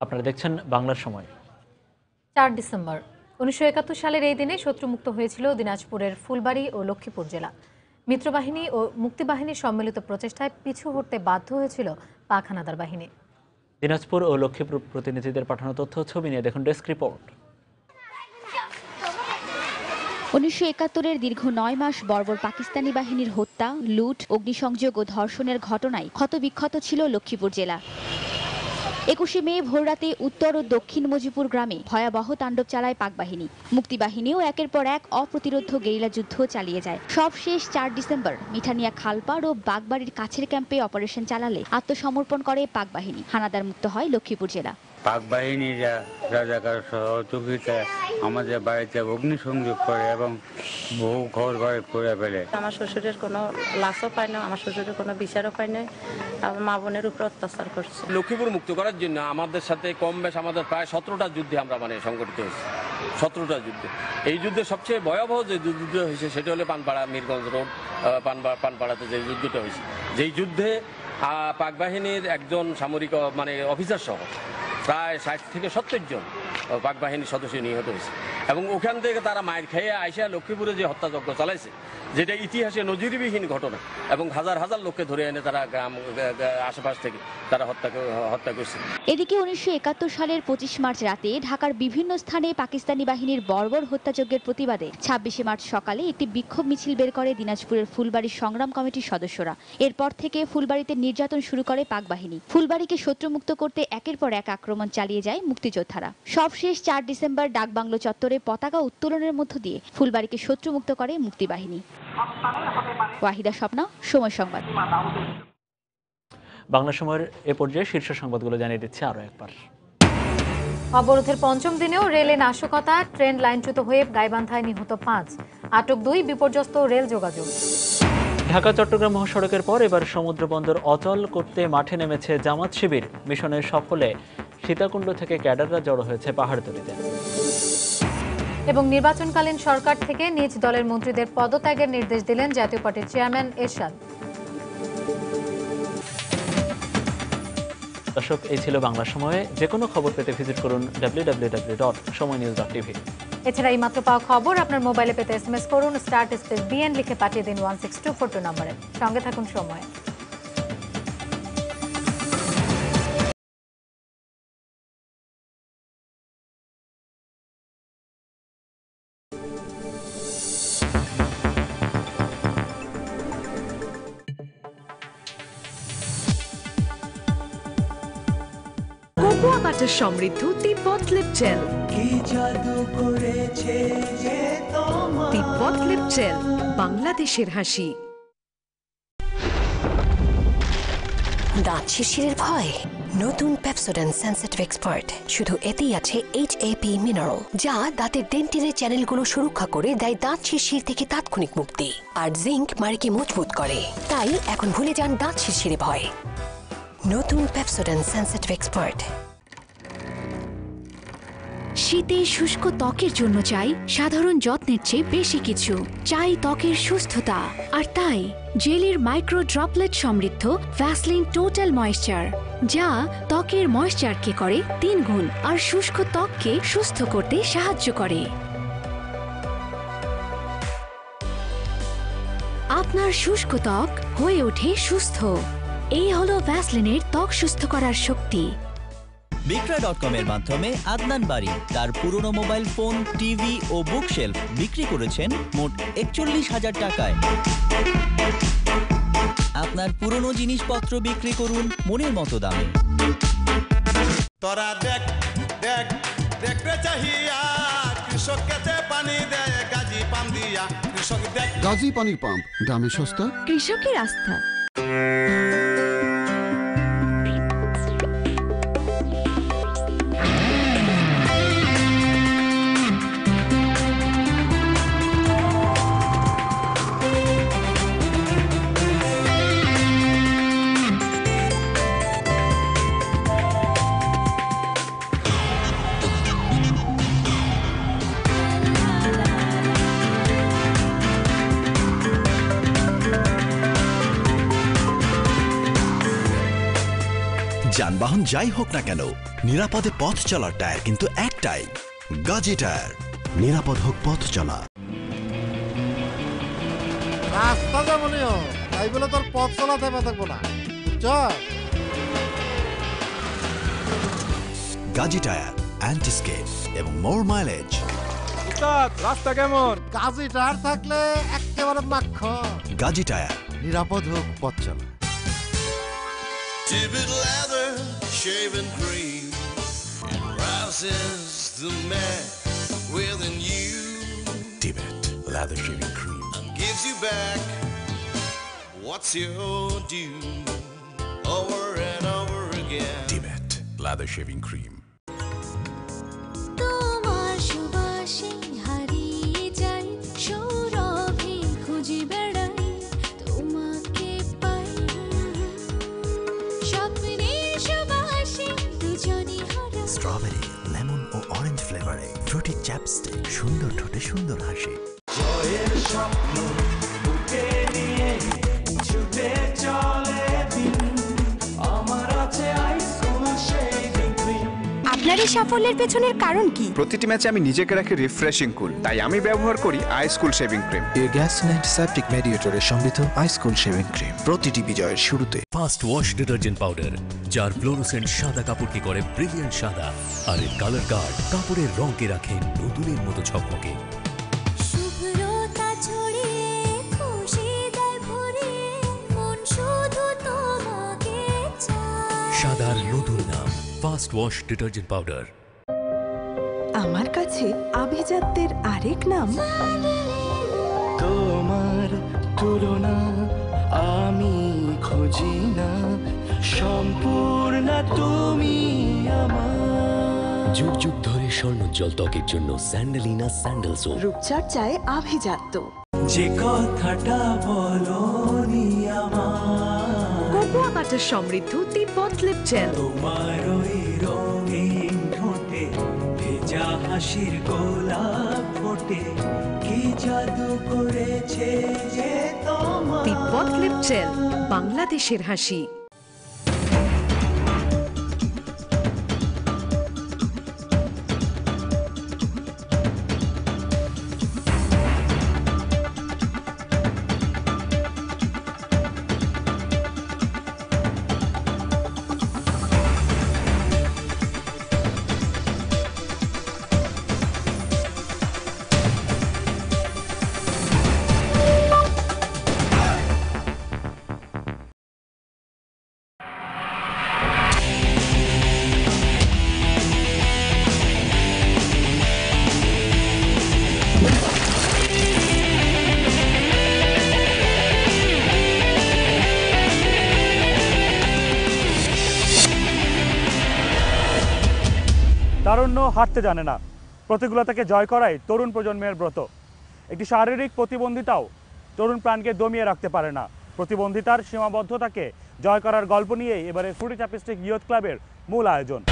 আপনারা দেখছেন বাংলার সময়। 4 ডিসেম্বর 1971 সালের এই দিনে শত্রুমুক্ত হয়েছিল দিনাজপুরের ফুলবাড়ি ও লক্ষ্মীপুর জেলা। মিত্রবাহিনী ও মুক্তিবাহিনীর সম্মিলিত প্রচেষ্টায় পিছু হটতে বাধ্য হয়েছিল পাক হানাদার বাহিনী। দিনাজপুর ও লক্ষ্মীপুর প্রতিনিধিদের পাঠানো তথ্য ছবি নিয়ে দেখুন ডেস্ক রিপোর্ট। 1971-এর দীর্ঘ 9 মাস বর্বর পাকিস্তানি বাহিনীর হত্যা, লুট, অগ্নিসংযোগ ও ধর্ষণের ঘটনায় ক্ষতবিক্ষত ছিল লক্ষ্মীপুর জেলা। 21শে মে ভোররাতে উত্তর ও দক্ষিণ মজিপুর গ্রামে ভয়াবহ তাণ্ডব চালায় পাক বাহিনী। মুক্তিবাহিনীও একের পর এক অপ্রতিরোধ গেরিলা যুদ্ধ চালিয়ে যায়। সবশেষ 4 ডিসেম্বর মিঠানিয়া খালপাড় ও বাগবাড়ির কাছের ক্যাম্পে অপারেশন চালালে আত্মসমর্পণ করে পাক বাহিনী। হানাদার মুক্ত হয় লক্ষ্মীপুর জেলা। পাক বাহিনীরা রাজাকার সহযোগিতায় আমাদের বাড়িতে অগ্নিসংযোগ করে এবং বহু ঘর বাড়ি করে ফেলে। আমার শ্বশুরের কোনো লাশও পায় না, আমার শ্বশুরের কোনো বিচারও পায় না, আমার মা বোনের উপর অত্যাচার করছে। লক্ষ্মীপুর মুক্ত করার জন্য আমাদের সাথে কম বেশ আমাদের প্রায় 17টা যুদ্ধে আমরা সংগঠিত হয়েছি। 17টা যুদ্ধে। এই যুদ্ধে সবচেয়ে ভয়াবহ যে যুদ্ধ হয়েছে সেটা হলো পানপাড়া মিরগঞ্জ রোড, পানপাড়াতে যে যুদ্ধটা হয়েছে। যেই যুদ্ধে পাক বাহিনীর একজন সামরিক অফিসার সহ প্রায় 60 থেকে 70 জন পাক বাহিনীর সদস্য নিহত হয়েছে এবং ওখান থেকে তারা মায়ের খেয়ে আইসা লক্ষ্মীপুরে যে হত্যাযজ্ঞ চালাইছে, যেটা ইতিহাসে নজিরবিহীন ঘটনা এবং হাজার হাজার লোককে ধরে এনে তারা গ্রাম আশেপাশ থেকে তারা হত্যা করছে। এদিকে 1971 সালের 25 মার্চ রাতে ঢাকার বিভিন্ন স্থানে পাকিস্তানি বাহিনীর বর্বর হত্যাযজ্ঞের প্রতিবাদে 26শে মার্চ সকালে একটি বিক্ষোভ মিছিল বের করে দিনাজপুরের ফুলবাড়ির সংগ্রাম কমিটির সদস্যরা। এরপর থেকে ফুলবাড়িতে নির্যাতন শুরু করে পাক বাহিনী। ফুলবাড়িকে শত্রুমুক্ত করতে একের পর এক আক্রমণ চালিয়ে যায় মুক্তিযোদ্ধারা। সবশেষ 4 ডিসেম্বর ডাকবাংলো চত্বরে পতাকা উত্তোলনের মধ্য দিয়ে ফুলবাড়িকে শত্রুমুক্ত করে মুক্তিবাহিনী। ওয়াহিদা স্বপ্না, সময় সংবাদ। বাংলা সময়ের এ পর্যায়ে শীর্ষ সংবাদগুলো জানিয়ে দিচ্ছে আরও একবার। অবরোধের 5ম দিনেও রেলে নাশকতা, ট্রেন লাইনচ্যুত হয়ে গাইবান্ধায় নিহত 5, আটক 2, বিপর্যস্ত রেল যোগাযোগ। ঢাকা চট্টগ্রাম মহাসড়কের পর এবার সমুদ্র বন্দর অচল করতে মাঠে নেমেছে জামাত শিবির। মিশনের সফলে সীতাকুণ্ড থেকে ক্যাডাররা জড়ো হয়েছে পাহাড়তলীতে। এবং নির্বাচনকালীন সরকার থেকে নিজ দলের মন্ত্রীদের পদত্যাগের নির্দেশ দিলেন জাতীয় পার্টির চেয়ারম্যান এরশাদ। দর্শক, এই ছিল বাংলা সময়ে। যে কোনো খবর পেতে ভিজিট করুন www.সময়news.tv। এছাড়া এই মাত্র পাওয়া খবর আপনার মোবাইলে পেতে SMS করুন *BN লিখে পাঠিয়ে দিন 16242 নম্বরে। সঙ্গে থাকুন সময়। কোকোয়া বাটার সমৃদ্ধ তিব্বত লিপ জেল। তিব্বত লিপ জেল, বাংলাদেশের হাসি। দাঁত শিরশিরের ভয়? নতুন পেপসোডেন্ট সেনসিটিভ এক্সপার্ট। শুধু এতেই আছে HAP মিনারেল, যা দাঁতের ডেন্টিনের চ্যানেলগুলো সুরক্ষা করে দেয় দাঁত শিরশির থেকে তাৎক্ষণিক মুক্তি। আর জিঙ্ক মাড়িকে মজবুত করে। তাই এখন ভুলে যান দাঁত শিরশিরে ভয়। নতুন পেপসোডেন্ট সেনসিটিভ এক্সপার্ট। শীতে শুষ্ক ত্বকের জন্য চাই সাধারণ যত্নের চেয়ে বেশি কিছু। চাই ত্বকের সুস্থতা, আর তাই জেলির মাইক্রো ড্রপলেট সমৃদ্ধ ভ্যাসলিন টোটাল ময়েশ্চার, যা ত্বকের ময়েশ্চারকে করে 3 গুণ আর শুষ্ক ত্বককে সুস্থ করতে সাহায্য করে। আপনার শুষ্ক ত্বক হয়ে ওঠে সুস্থ। এই হলো ভ্যাসলিনের ত্বক সুস্থ করার শক্তি। বিক্রয়.com এর মাধ্যমে আদনান বাড়ি তার পুরনো মোবাইল ফোন, টিভি ও বুকশেলফ বিক্রি করেছেন মোট 41,000 টাকায়। আপনার পুরনো জিনিসপত্র বিক্রি করুন মনের মতো দামে। তোরা দেখ দেখ দেখতে চাহিয়া কৃষক কেতে পানি দেয় গাজী পাম্প দিয়া। কৃষক দেখ গাজী পানির পাম্প, দামে সস্তা, কৃষকের আস্থা। যানবাহন যাই হোক না কেন, নিরাপদে পথ চলার টায়ার কিন্তু একটাই, গাজী টায়ার। নিরাপদ হোক পথ চলা। রাস্তা যেমনই হোক, তাই বলে তোর পথ চলা থেমে থাকবো না। গাজী টায়ার, অ্যান্টিস্কেপ এবং মোর মাইলেজ। রাস্তা কেমন? গাজী টায়ার থাকলে একেবারে মাখন। গাজী টায়ার, নিরাপদ হোক পথ চলা। Tibet leather shaving cream rouses the man within you. Tibet leather shaving cream Gives you back what's your due over and over again. Tibet leather shaving cream. তোমার সুবাসে হারিয়ে যাই, সৌরভে খুঁজে বেড়াই, তোমাকে পাই। স্বপ্নের সুবাসে দুজনে হারা। স্ট্রবেরি, লেমন ও অরেঞ্জ ফ্লেভারে ফ্রুটি চ্যাপস্টিক, সুন্দর ঠোঁটে সুন্দর হাসি। জয়ের স্বপ্ন বুকে নিয়ে ছুটে চলে দিন, আমার আছে আইসক্রিম শেভিং ক্রিম। আপনার এই সাফল্যের পেছনের কারণ কি? প্রতিটি ম্যাচে আমি নিজেকে রাখি রিফ্রেশিং কুল, তাই আমি ব্যবহার করি আইসকুল শেভিং ক্রিম। এর গ্যাস অ্যান্টিসেপটিক মেডিয়েটরে সমৃদ্ধ আইসকুল শেভিং ক্রিম প্রতিটি বিজয়ের শুরুতে। ফার্স্ট ওয়াশ ডিটারজেন্ট পাউডার, যার ফ্লোরোসেন্ট সাদা কাপড়কে করে ব্রিলিয়ান্ট সাদা, আর এর কালার গার্ড কাপড়ের রঙকে রাখে নতুনের মতো ঝকমকে। শুভ্রতা ছড়িয়ে খুশি দেয় ভরিয়ে, মন শুধু তোমাকে চায়। সাদার নতুন নাম ফার্স্ট ওয়াশ ডিটারজেন্ট পাউডার। আমার কাছে আভিজাত্যের আরেক নাম তোমার তুলনা আমি খুঁজি না, সম্পূর্ণ তুমি আমার। যুগ যুগ ধরে স্বর্ণোজ্জ্বল ত্বকের জন্য স্যান্ডেলিনা স্যান্ডেল সোপ। রূপচর্চায় আভিজাত্য। যে কথাটা বলোনি আমার, কোকোয়া বাটার সমৃদ্ধ তিব্বত লিপ জেল। তোমার ওই রঙিন ঠোঁটে ভেজা হাসির গোলাপ ঠোঁটে কি জাদু করেছে যে তোমার তিব্বত লিপ জেল, বাংলাদেশের হাসি। তারুণ্য হাঁটতে জানে না, প্রতিকূলতাকে জয় করাই তরুণ প্রজন্মের ব্রত। একটি শারীরিক প্রতিবন্ধিতাও তরুণ প্রাণকে দমিয়ে রাখতে পারে না। প্রতিবন্ধিতার সীমাবদ্ধতাকে জয় করার গল্প নিয়েই এবারে ফ্রুটি চাপস্টিক ইয়ুথ ক্লাবের মূল আয়োজন।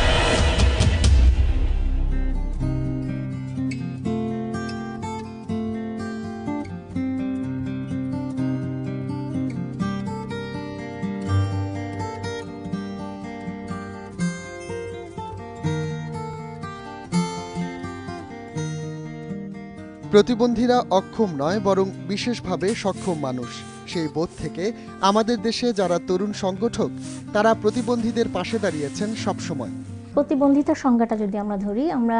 প্রতিবন্ধীরা অক্ষম নয়, বরং বিশেষভাবে সক্ষম মানুষ। সেই বোধ থেকে আমাদের দেশে যারা তরুণ সংগঠক, তারা প্রতিবন্ধীদের পাশে দাঁড়িয়েছেন সবসময়। প্রতিবন্ধিতার সংজ্ঞাটা যদি আমরা ধরি, আমরা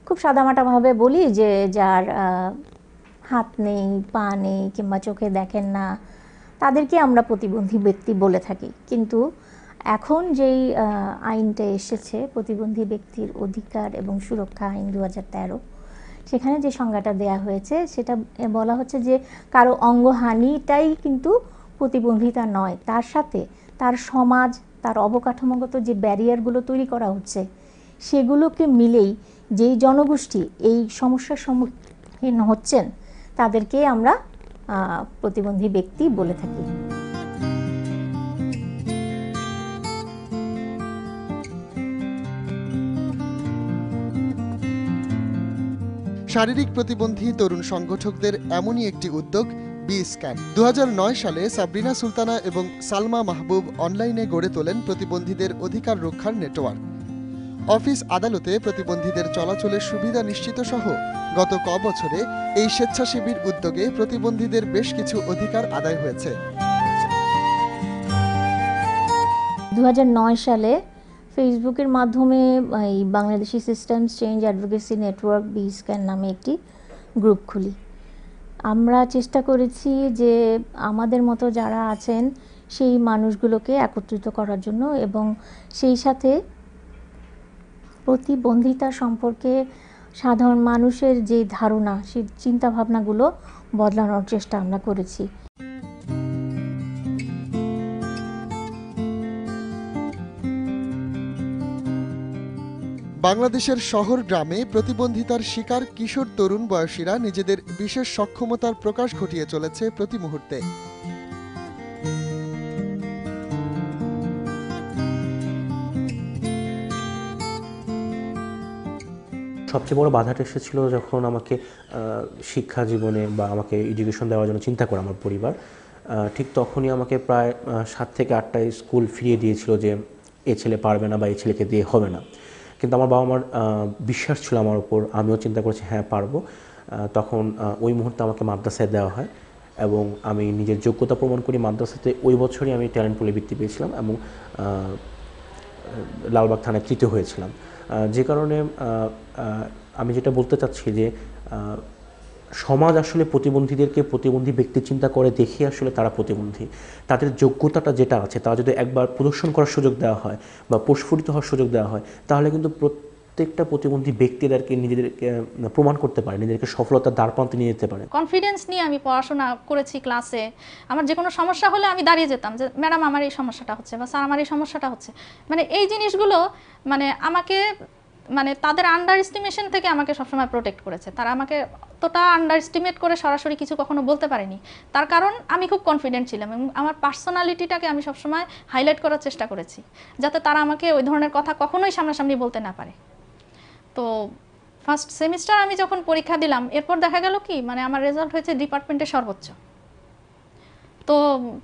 খুব সাদামাটাভাবে বলি যে যার হাত নেই, পা নেই কিংবা চোখে দেখেন না, তাদেরকে আমরা প্রতিবন্ধী ব্যক্তি বলে থাকি। কিন্তু এখন যেই আইনটা এসেছে, প্রতিবন্ধী ব্যক্তির অধিকার এবং সুরক্ষা আইন 2013, সেখানে যে সংজ্ঞাটা দেয়া হয়েছে সেটা বলা হচ্ছে যে কারো অঙ্গহানিটাই কিন্তু প্রতিবন্ধিতা নয়, তার সাথে তার সমাজ, তার অবকাঠামোগত যে ব্যারিয়ারগুলো তৈরি করা হচ্ছে, সেগুলোকে মিলেই যেই জনগোষ্ঠী এই সমস্যার সম্মুখীন হচ্ছেন তাদেরকে আমরা প্রতিবন্ধী ব্যক্তি বলে থাকি। শারীরিক প্রতিবন্ধী তরুণ সংগঠকদের এমনই একটি উদ্যোগ বি স্ক্যান। 2009 সালে সাবরিনা সুলতানা এবং সালমা মাহবুব অনলাইনে গড়ে তোলেন প্রতিবন্ধীদের অধিকার রক্ষার নেটওয়ার্ক। অফিস আদালতে প্রতিবন্ধীদের চলাচলের সুবিধা নিশ্চিত সহ গত বছরে এই স্বেচ্ছাসেবীর উদ্যোগে প্রতিবন্ধীদের বেশ কিছু অধিকার আদায় হয়েছে। 2009 সালে ফেসবুকের মাধ্যমে এই Bangladeshi systems change advocacy network B scan নামে একটি গ্রুপ খুলি। আমরা চেষ্টা করেছি যে আমাদের মতো যারা আছেন সেই মানুষগুলোকে একত্রিত করার জন্য এবং সেই সাথে প্রতিবন্ধিতা সম্পর্কে সাধারণ মানুষের যে ধারণা, সেই চিন্তাভাবনাগুলো বদলানোর চেষ্টা আমরা করেছি। বাংলাদেশের শহর গ্রামে প্রতিবন্ধিতার শিকার কিশোর তরুণ বয়সীরা নিজেদের বিশেষ সক্ষমতার প্রকাশ ঘটিয়ে চলেছে প্রতি মুহূর্তে। সবচেয়ে বড় বাধাটা এসেছিল যখন আমাকে শিক্ষা জীবনে বা আমাকে এডুকেশন দেওয়ার জন্য চিন্তা করে আমার পরিবার, ঠিক তখনই আমাকে প্রায় 7 থেকে 8টায় স্কুল ফিরিয়ে দিয়েছিল যে এ ছেলে পারবে না বা এই ছেলেকে দিয়ে হবে না। কিন্তু আমার বাবা মার বিশ্বাস ছিল আমার উপর, আমিও চিন্তা করেছি হ্যাঁ পারবো। তখন ওই মুহূর্তে আমাকে মাদ্রাসায় দেওয়া হয় এবং আমি নিজের যোগ্যতা প্রমাণ করি। মাদ্রাসাতে ওই বছরই আমি ট্যালেন্ট পুলে বৃত্তি পেয়েছিলাম এবং লালবাগ থানায় তৃতীয় হয়েছিলাম। যে কারণে আমি যেটা বলতে চাচ্ছি যে সমাজ আসলে প্রতিবন্ধীদেরকে প্রতিবন্ধী ব্যক্তি চিন্তা করে দেখে আসলে তারা প্রতিবন্ধী। তাদের যোগ্যতাটা যেটা আছে তা যদি একবার প্রদর্শন করার সুযোগ দেওয়া হয় বা প্রস্ফুটিত হওয়ার সুযোগ দেওয়া হয়, তাহলে কিন্তু প্রত্যেকটা প্রতিবন্ধী ব্যক্তিদেরকে নিজেদেরকে প্রমাণ করতে পারে, নিজেদেরকে সফলতার দ্বারপ্রান্তে নিয়ে যেতে পারে। কনফিডেন্স নিয়ে আমি পড়াশোনা করেছি ক্লাসে। আমার যে কোনো সমস্যা হলে আমি দাঁড়িয়ে যেতাম যে ম্যাডাম আমার এই সমস্যাটা হচ্ছে বা স্যার আমার এই সমস্যাটা হচ্ছে। মানে এই জিনিসগুলো মানে আমাকে মানে তাদের আন্ডার এস্টিমেশন থেকে আমাকে সবসময় প্রোটেক্ট করেছে। তারা আমাকে অতটা আন্ডার এস্টিমেট করে সরাসরি কিছু কখনো বলতে পারেনি। তার কারণ আমি খুব কনফিডেন্ট ছিলাম এবং আমার পার্সোনালিটিটাকে আমি সবসময় হাইলাইট করার চেষ্টা করেছি যাতে তারা আমাকে ওই ধরনের কথা কখনোই সামনাসামনি বলতে না পারে। তো ফার্স্ট সেমিস্টার আমি যখন পরীক্ষা দিলাম, এরপর দেখা গেল কি মানে আমার রেজাল্ট হয়েছে ডিপার্টমেন্টের সর্বোচ্চ। তো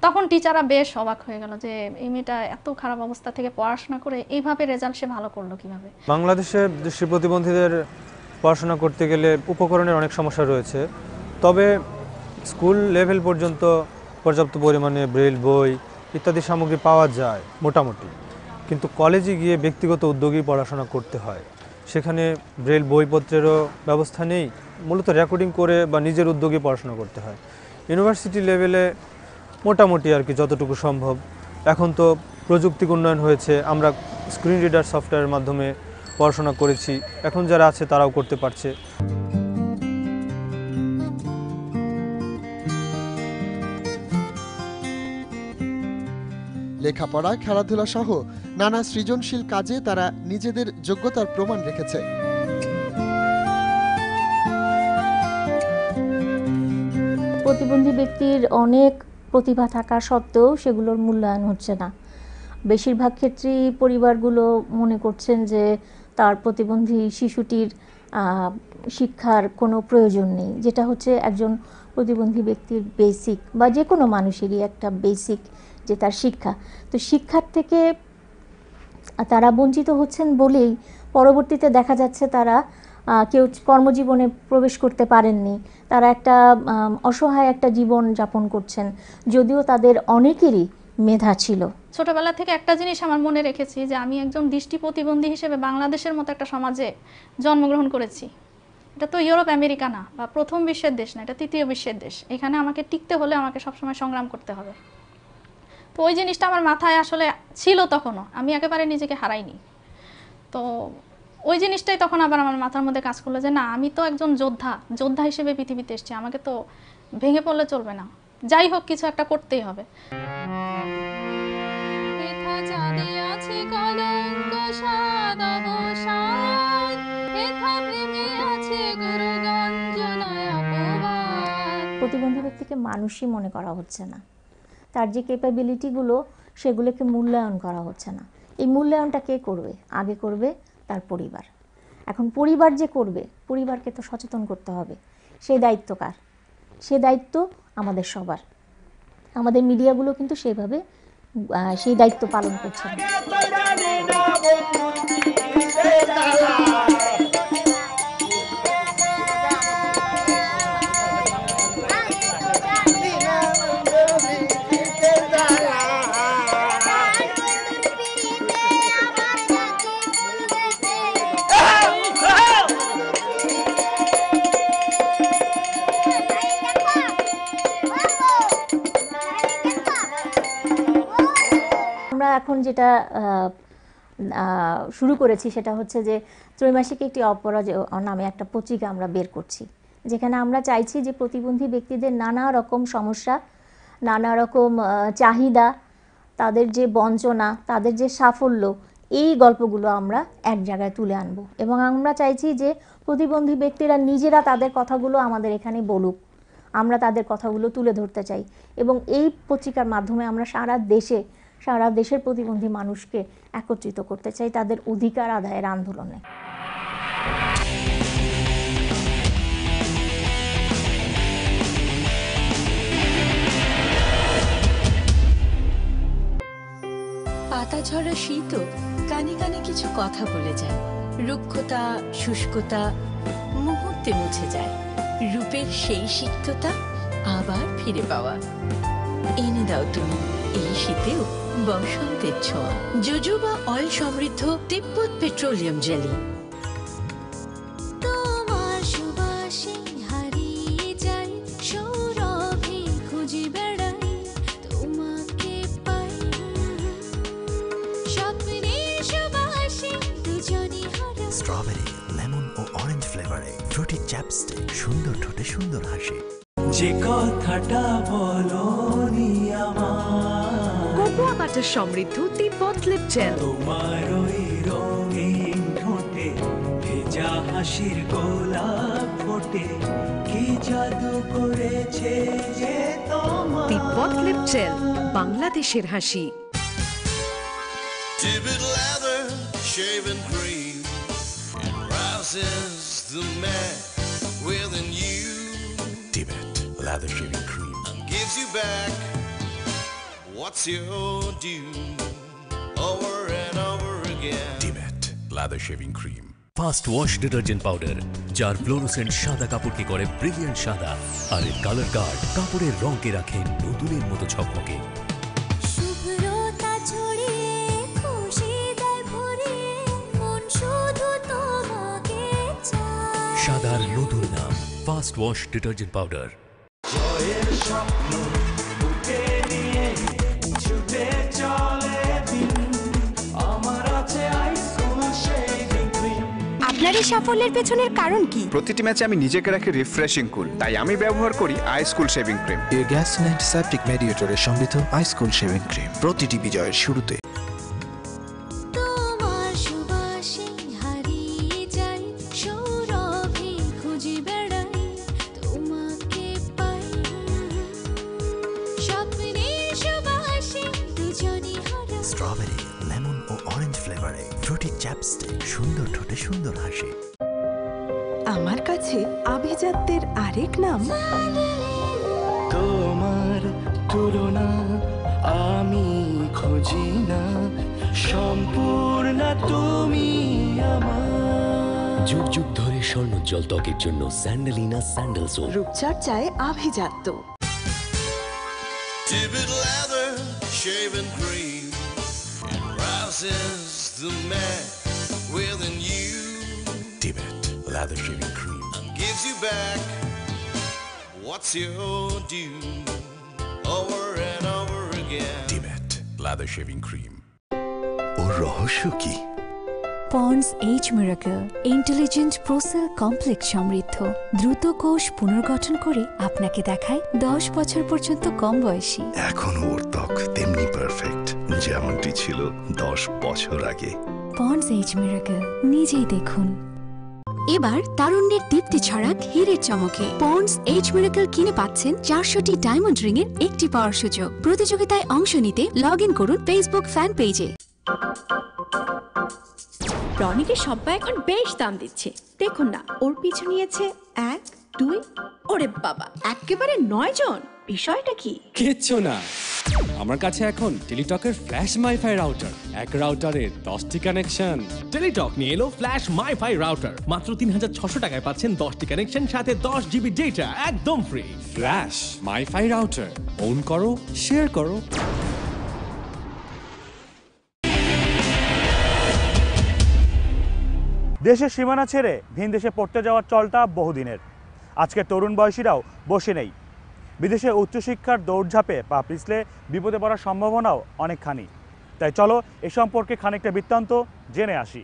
তখন টিচাররা বেশ অবাক হয়ে গেল যে এই মেয়েটা এত খারাপ অবস্থা থেকে পড়াশোনা করে এইভাবে রেজাল্ট সে ভালো করলো কিভাবে। বাংলাদেশে দৃষ্টি প্রতিবন্ধীদের পড়াশোনা করতে গেলে উপকরণের অনেক সমস্যা রয়েছে, তবে স্কুল লেভেল পর্যন্ত পর্যাপ্ত পরিমাণে ব্রেইল বই ইত্যাদি সামগ্রী পাওয়া যায় মোটামুটি, কিন্তু কলেজে গিয়ে ব্যক্তিগত উদ্যোগী পড়াশোনা করতে হয়। সেখানে ব্রেইল বইপত্রেরও ব্যবস্থা নেই, মূলত রেকর্ডিং করে বা নিজের উদ্যোগে পড়াশোনা করতে হয়। ইউনিভার্সিটি লেভেলে মোটামুটি আর কি যতটুকু সম্ভব। এখন তো প্রযুক্তির উন্নয়ন হয়েছে, আমরা স্ক্রিন রিডার সফটওয়্যারের মাধ্যমে পড়াশোনা করেছি, এখন যারা আছে তারাও করতে পারছে। লেখাপড়া, খেলাধুলা সহ নানা সৃজনশীল কাজে তারা নিজেদের যোগ্যতার প্রমাণ রেখেছে। প্রতিবন্ধী ব্যক্তির অনেক প্রতিভা থাকা সত্ত্বেও সেগুলোর মূল্যায়ন হচ্ছে না। বেশিরভাগ ক্ষেত্রেই পরিবারগুলো মনে করছেন যে তার প্রতিবন্ধী শিশুটির শিক্ষার কোনো প্রয়োজন নেই, যেটা হচ্ছে একজন প্রতিবন্ধী ব্যক্তির বেসিক বা যে কোনো মানুষেরই একটা বেসিক যে তার শিক্ষা। তো শিক্ষার থেকে তারা বঞ্চিত হচ্ছেন বলেই পরবর্তীতে দেখা যাচ্ছে তারা কেউ কর্মজীবনে প্রবেশ করতে পারেননি, তারা একটা অসহায় একটা জীবন যাপন করছেন, যদিও তাদের অনেকেরই মেধা ছিল। ছোটবেলা থেকে একটা জিনিস আমার মনে রেখেছি যে আমি একজন দৃষ্টি প্রতিবন্ধী হিসেবে বাংলাদেশের মতো একটা সমাজে জন্মগ্রহণ করেছি। এটা তো ইউরোপ আমেরিকা না বা প্রথম বিশ্বের দেশ না, এটা তৃতীয় বিশ্বের দেশ। এখানে আমাকে টিকতে হলে আমাকে সবসময় সংগ্রাম করতে হবে। তো ওই জিনিসটা আমার মাথায় আসলে ছিল তখনও, আমি একেবারে নিজেকে হারাইনি। তো ওই জিনিসটাই তখন আবার আমার মাথার মধ্যে কাজ করলো যে না, আমি তো একজন যোদ্ধা হিসেবে পৃথিবীতে এসেছি, আমাকে তো ভেঙে পড়লে চলবে না, যাই হোক কিছু একটা করতেই হবে। প্রতিবন্ধী ব্যক্তিকে মানুষই মনে করা হচ্ছে না, তার যে ক্যাপাবিলিটিগুলো সেগুলোকে মূল্যায়ন করা হচ্ছে না। এই মূল্যায়নটা কে করবে? আগে করবে তার পরিবার। এখন পরিবার যে করবে, পরিবারকে তো সচেতন করতে হবে। সেই দায়িত্ব কার? সে দায়িত্ব আমাদের সবার। আমাদের মিডিয়াগুলো কিন্তু সেভাবে সেই দায়িত্ব পালন করছে না। আমরা এখন যেটা শুরু করেছি সেটা হচ্ছে যে ত্রৈমাসিক একটি অপরাজেয় নামে একটা পত্রিকা আমরা বের করছি, যেখানে আমরা চাইছি যে প্রতিবন্ধী ব্যক্তিদের নানা রকম সমস্যা, নানা রকম চাহিদা, তাদের যে বঞ্চনা, তাদের যে সাফল্য, এই গল্পগুলো আমরা এক জায়গায় তুলে আনবো। এবং আমরা চাইছি যে প্রতিবন্ধী ব্যক্তিরা নিজেরা তাদের কথাগুলো আমাদের এখানে বলুক, আমরা তাদের কথাগুলো তুলে ধরতে চাই। এবং এই পত্রিকার মাধ্যমে আমরা সারা দেশের প্রতিবন্ধী মানুষকে একত্রিত করতে চাই তাদের অধিকার আদায়ের আন্দোলনে। পাতা ঝরা শীতও কানে কানে কিছু কথা বলে যায়। রুক্ষতা, শুষ্কতা মুহূর্তে মুছে যায়। রূপের সেই সিক্ততা আবার ফিরে পাওয়া। এনে দাও তুমি এই শীতেও বসন্তের ছোঁয়া। জোজোবা অয়েল সমৃদ্ধ তিব্বত পেট্রোলিয়াম জেলি। তোমার সুবাসে হারিয়ে যাই, সৌরভে খুঁজে বেড়াই, তোমাকে পাই। স্বপ্নের সুবাসে দুজনে হারা। স্ট্রবেরি, লেমন ও অরেঞ্জ ফ্লেভারে ফ্রুটি চ্যাপস্টিক, সুন্দর ঠোঁটে সুন্দর হাসি। যে কথাটা বলনি আমার, কোকোয়া বাটার সমৃদ্ধ তিব্বত লিপ জেল। তোমার ওই রঙিন ঠোঁটে ভেজা হাসির গোলাপ ফোটে, কি জাদু করেছে যে তোমার। তিব্বত লিপ জেল, বাংলাদেশের হাসি। Tibbet leather, shaving cream, it rouses the man within you. Tibet lather shaving cream. And gives you back what's your due over and over again. Tibet lather shaving cream. Fast wash detergent powder, যার ফ্লোরোসেন্ট সাদা কাপড়কে করে ব্রিলিয়ান্ট সাদা, আর এর কালার গার্ড কাপড়ের রঙকে রাখে নতুনের মতো ঝকমকে। সাদার নতুন নাম ফাস্ট ওয়াশ ডিটারজেন্ট পাউডার। জয়ের স্বপ্ন বুকে নিয়ে ছুটে চলে দিন, আমার আছে আইসকুল শেভিং ক্রিম। আপনার এই সাফল্যের পেছনের কারণ কি? প্রতিটি ম্যাচে আমি নিজেকে রাখি রিফ্রেশিং কুল, তাই আমি ব্যবহার করি আইসকুল শেভিং ক্রিম। এর গ্যাসন অ্যান্ড সেপটিক মেডিয়েটরে সমৃদ্ধ আইসকুল শেভিং ক্রিম, প্রতিটি বিজয়ের শুরুতে। স্ট্রবেরি, লেমন ও অরেঞ্জ ফ্লেভারে ফ্রুটি চ্যাপস্টিক, সুন্দর ঠোঁটে সুন্দর হাসি। আমার কাছে আভিজাত্যের আরেক নাম তোমার তুলনা আমি খুঁজি না, সম্পূর্ণ তুমি আমার। যুগ যুগ ধরে স্বর্ণোজ্জ্বল ত্বকের জন্য স্যান্ডেলিনা স্যান্ডেল সোপ। রূপচর্চায় আভিজাত্য। Tibet lather shaving cream. It rouses the man within you. Tibet lather shaving cream. And gives you back what's your due over and over again. Tibet lather shaving cream. ওর রহস্য কি? Pond's Age Miracle intelligent procell complex সমৃদ্ধ দ্রুত কোষ পুনর্গঠন করে আপনাকে দেখায় 10 বছর পর্যন্ত কম বয়সী। এখন ওর ত্বক তেমনি পারফেক্ট যেমনটি ছিল 10 বছর আগে। পন্ডস এইজ মিরাকল, নিজেই দেখুন। এবার তারুণ্যের দীপ্তি ছড়াক হীরের চমকে। পন্ডস এইজ মিরাকল কিনে পাচ্ছেন 400টি ডায়মন্ড রিং এর একটি পাওয়ার সুযোগ। প্রতিযোগিতায় অংশ নিতে লগ ইন করুন ফেসবুক ফ্যান পেজে। রনিকে সবাই এখন বেশ দাম দিচ্ছে, দেখুন না ওর পিছু নিয়েছে 1, 2, ওরে বাবা একেবারে 9 জন। বিষয়টা কি? কিচ্ছু না, আমার কাছে এখন টেলিটকের ফ্ল্যাশ মাইফাই রাউটার। এক রাউটারের 10টি কানেকশন। টেলিটক নিয়ে এলো ফ্ল্যাশ মাইফাই রাউটার, মাত্র 3600 টাকায় পাচ্ছেন 10টি কানেকশন, সাথে 10 জিবি ডেটা একদম ফ্রি। ফ্ল্যাশ মাইফাই রাউটার, অন করো, শেয়ার করো। দেশের সীমানা ছেড়ে ভিন দেশে পড়তে যাওয়ার চলটা বহুদিনের। আজকের তরুণ বয়সীরাও বসে নেই। বিদেশে উচ্চশিক্ষার দৌড়ঝাঁপে পা পিছলে বিপদে পড়ার সম্ভাবনাও অনেকখানি। তাই চলো এ সম্পর্কে খানিকটা বৃত্তান্ত জেনে আসি।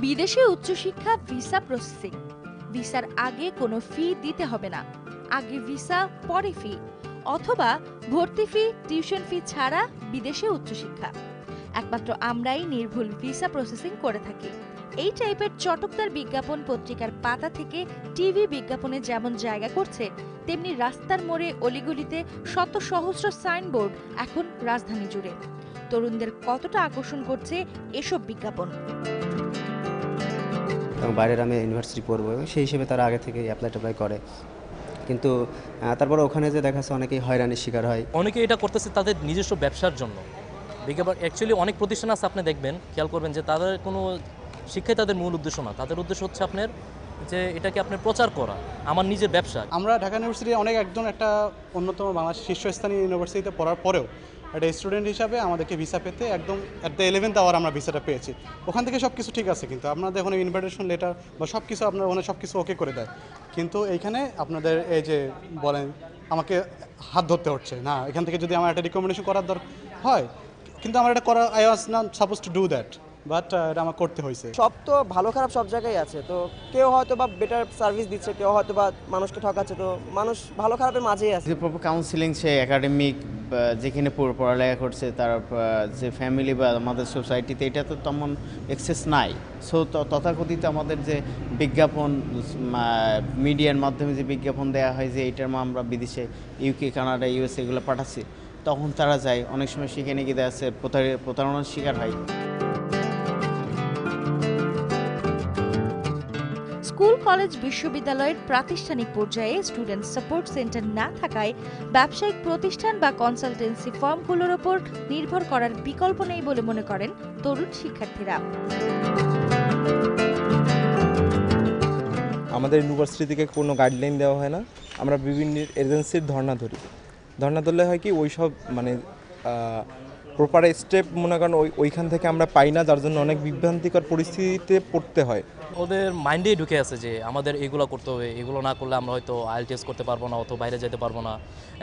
বিদেশে উচ্চশিক্ষা ভিসা প্রসেসিং। ভিসার আগে কোনো ফি দিতে হবে না, আগে ভিসা পরে ফি, অথবা ভর্তি ফি টিউশন ফি ছাড়া বিদেশে উচ্চশিক্ষা। একমাত্র আমরাই নির্ভুল ভিসা প্রসেসিং করে থাকি। এই টাইপের চটকদার বিজ্ঞাপন পত্রিকার পাতা থেকে টিভি বিজ্ঞাপনে যেমন জায়গা করছে, তেমনি রাস্তার মোড়ে অলিগলিতে শত সহস্র সাইনবোর্ড এখন রাজধানী জুড়ে। তরুণদের কতটা আকর্ষণ করছে এসব বিজ্ঞাপন। এবং বাইরের আমি ইউনিভার্সিটি পড়বো, সেই হিসেবে তারা আগে থেকে অ্যাপ্লাই করে, কিন্তু তারপরে ওখানে যে দেখা যাচ্ছে অনেকেই হয়রানির শিকার হয়। অনেকে এটা করতেছে তাদের নিজস্ব ব্যবসার জন্য। বিজ্ঞাপন অ্যাকচুয়ালি অনেক প্রতিষ্ঠান আছে, আপনি দেখবেন, খেয়াল করবেন যে তাদের কোনো শিক্ষাই তাদের মূল উদ্দেশ্য না। তাদের উদ্দেশ্য হচ্ছে আপনার যে এটাকে আপনার প্রচার করা, আমার নিজের ব্যবসা। আমরা ঢাকা ইউনিভার্সিটি একটা অন্যতম বাংলাদেশ শীর্ষস্থানীয় ইউনিভার্সিটিতে পড়ার পরেও একটা স্টুডেন্ট হিসাবে আমাদেরকে ভিসা পেতে একদম অ্যাট দ্য 11th আওয়ার আমরা ভিসাটা পেয়েছি। ওখান থেকে সব কিছু ঠিক আছে, কিন্তু আপনাদের ওখানে ইনভাইটেশন লেটার বা সব কিছু আপনার ওখানে সব কিছু ওকে করে দেয়, কিন্তু এইখানে আপনাদের এই যে বলেন আমাকে হাত ধরতে হচ্ছে না, এখান থেকে যদি আমার একটা রিকমেন্ডেশন করার দরকার হয়, কিন্তু আমার এটা করা I was not suppose to do that, but এটা আমার করতে হয়েছে। সব তো ভালো খারাপ সব জায়গায় আছে, তো কেউ হয়তো বা বেটার সার্ভিস দিচ্ছে, কেউ হয়তো বা মানুষকে ঠকাচ্ছে, তো মানুষ ভালো খারাপের মাঝেই আছে। যে প্রপার কাউন্সিলিং, সে একাডেমিক যেখানে পড়ালেখা করছে তার যে ফ্যামিলি বা আমাদের সোসাইটিতে এটা তো তেমন এক্সেস নাই। সো তথাকথিত আমাদের যে বিজ্ঞাপন মিডিয়ার মাধ্যমে যে বিজ্ঞাপন দেওয়া হয় যে এইটার আমরা বিদেশে ইউকে, কানাডা, ইউএসএ এগুলো পাঠাচ্ছি, তখন তারা যায়, অনেক সময় সেখানে গিয়ে দেখা যাচ্ছে প্রতারণার শিকার হয়। স্কুল, কলেজ, বিশ্ববিদ্যালয়ের প্রাতিষ্ঠানিক পর্যায়ে স্টুডেন্ট সাপোর্ট সেন্টার না থাকায় ব্যবসায়িক প্রতিষ্ঠান বা কনসালটেন্সি ফার্মগুলোর ওপর নির্ভর করার বিকল্প নেই বলে মনে করেন তরুণ শিক্ষার্থীরা। আমাদের ইউনিভার্সিটি থেকে কোনো গাইডলাইন দেওয়া হয় না, আমরা বিভিন্ন এজেন্সির ধর্ণা ধরলে হয় কি ওই সব মানে প্রপার স্টেপ মনে করেন ওইখান থেকে আমরা পাই না, যার জন্য অনেক বিভ্রান্তিকর পরিস্থিতিতে পড়তে হয়। ওদের মাইন্ডেই ঢুকে আছে যে আমাদের এগুলো করতে হবে, এগুলো না করলে আমরা হয়তো IELTS করতে পারবো না, অথবা বাইরে যেতে পারবো না।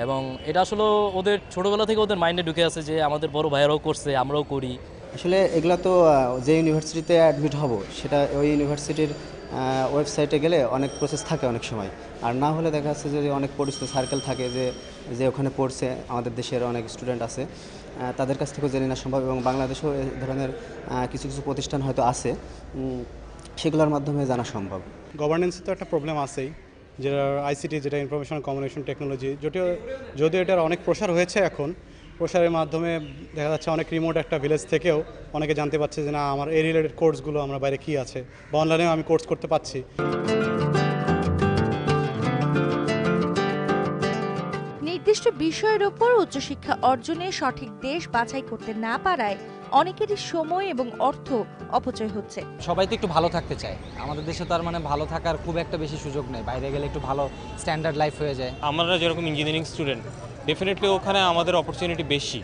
এবং এটা আসলে ওদের ছোটোবেলা থেকে ওদের মাইন্ডে ঢুকে আছে যে আমাদের বড় ভাইয়েরাও করছে, আমরাও করি। আসলে এগুলো তো যে ইউনিভার্সিটিতে অ্যাডমিট হব সেটা ওই ইউনিভার্সিটির ওয়েবসাইটে গেলে অনেক প্রসেস থাকে অনেক সময়, আর না হলে দেখা যাচ্ছে যে অনেক পরিচিত সার্কেল থাকে যে ওখানে পড়ছে, আমাদের দেশের অনেক স্টুডেন্ট আছে, তাদের কাছ থেকেও জেনে নেওয়া সম্ভব। এবং বাংলাদেশেও এই ধরনের কিছু প্রতিষ্ঠান হয়তো আছে, সেগুলোর মাধ্যমে জানা সম্ভব। গভর্নেন্সে তো একটা প্রবলেম আছেই, যেটা ICT, যেটা ইনফরমেশন কমিউনিকেশন টেকনোলজি, যদিও এটার অনেক প্রসার হয়েছে। এখন প্রসারের মাধ্যমে দেখা যাচ্ছে অনেক রিমোট একটা ভিলেজ থেকেও অনেকে জানতে পারছে যে না আমার এই রিলেটেড কোর্সগুলো আমার বাইরে কী আছে, বা অনলাইনেও আমি কোর্স করতে পারছি। নির্দিষ্ট বিষয়ের ওপর উচ্চশিক্ষা অর্জনে সঠিক দেশ বাছাই করতে না পারায় অনেকেরই সময় এবং অর্থ অপচয় হচ্ছে। সবাই তো একটু ভালো থাকতে চায়, আমাদের দেশে তার মানে ভালো থাকার খুব একটা বেশি সুযোগ নেই, বাইরে গেলে একটু ভালো স্ট্যান্ডার্ড লাইফ হয়ে যায়। আমরা যেরকম ইঞ্জিনিয়ারিং স্টুডেন্ট, ডেফিনেটলি ওখানে আমাদের অপরচুনিটি বেশি,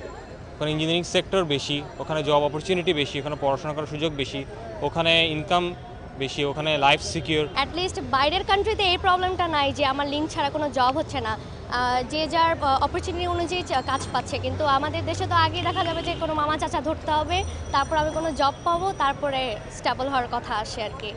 ওখানে ইঞ্জিনিয়ারিং সেক্টর বেশি, ওখানে জব অপরচুনিটি বেশি, ওখানে পড়াশোনা করার সুযোগ বেশি, ওখানে ইনকাম বেশি, ওখানে লাইফ সিকিউর। অ্যাটলিস্ট বাইরের কান্ট্রিতে এই প্রবলেমটা নাই যে আমার লিঙ্ক ছাড়া কোনো জব হচ্ছে না, যে যার অপরচুনিটি অনুযায়ী কাজ পাচ্ছে। কিন্তু আমাদের দেশে তো আগে দেখা যাবে যে কোনো মামা চাচা ধরতে হবে, তারপর আমি কোনো জব পাবো, তারপরে স্টেবল হওয়ার কথা আসে আর কি।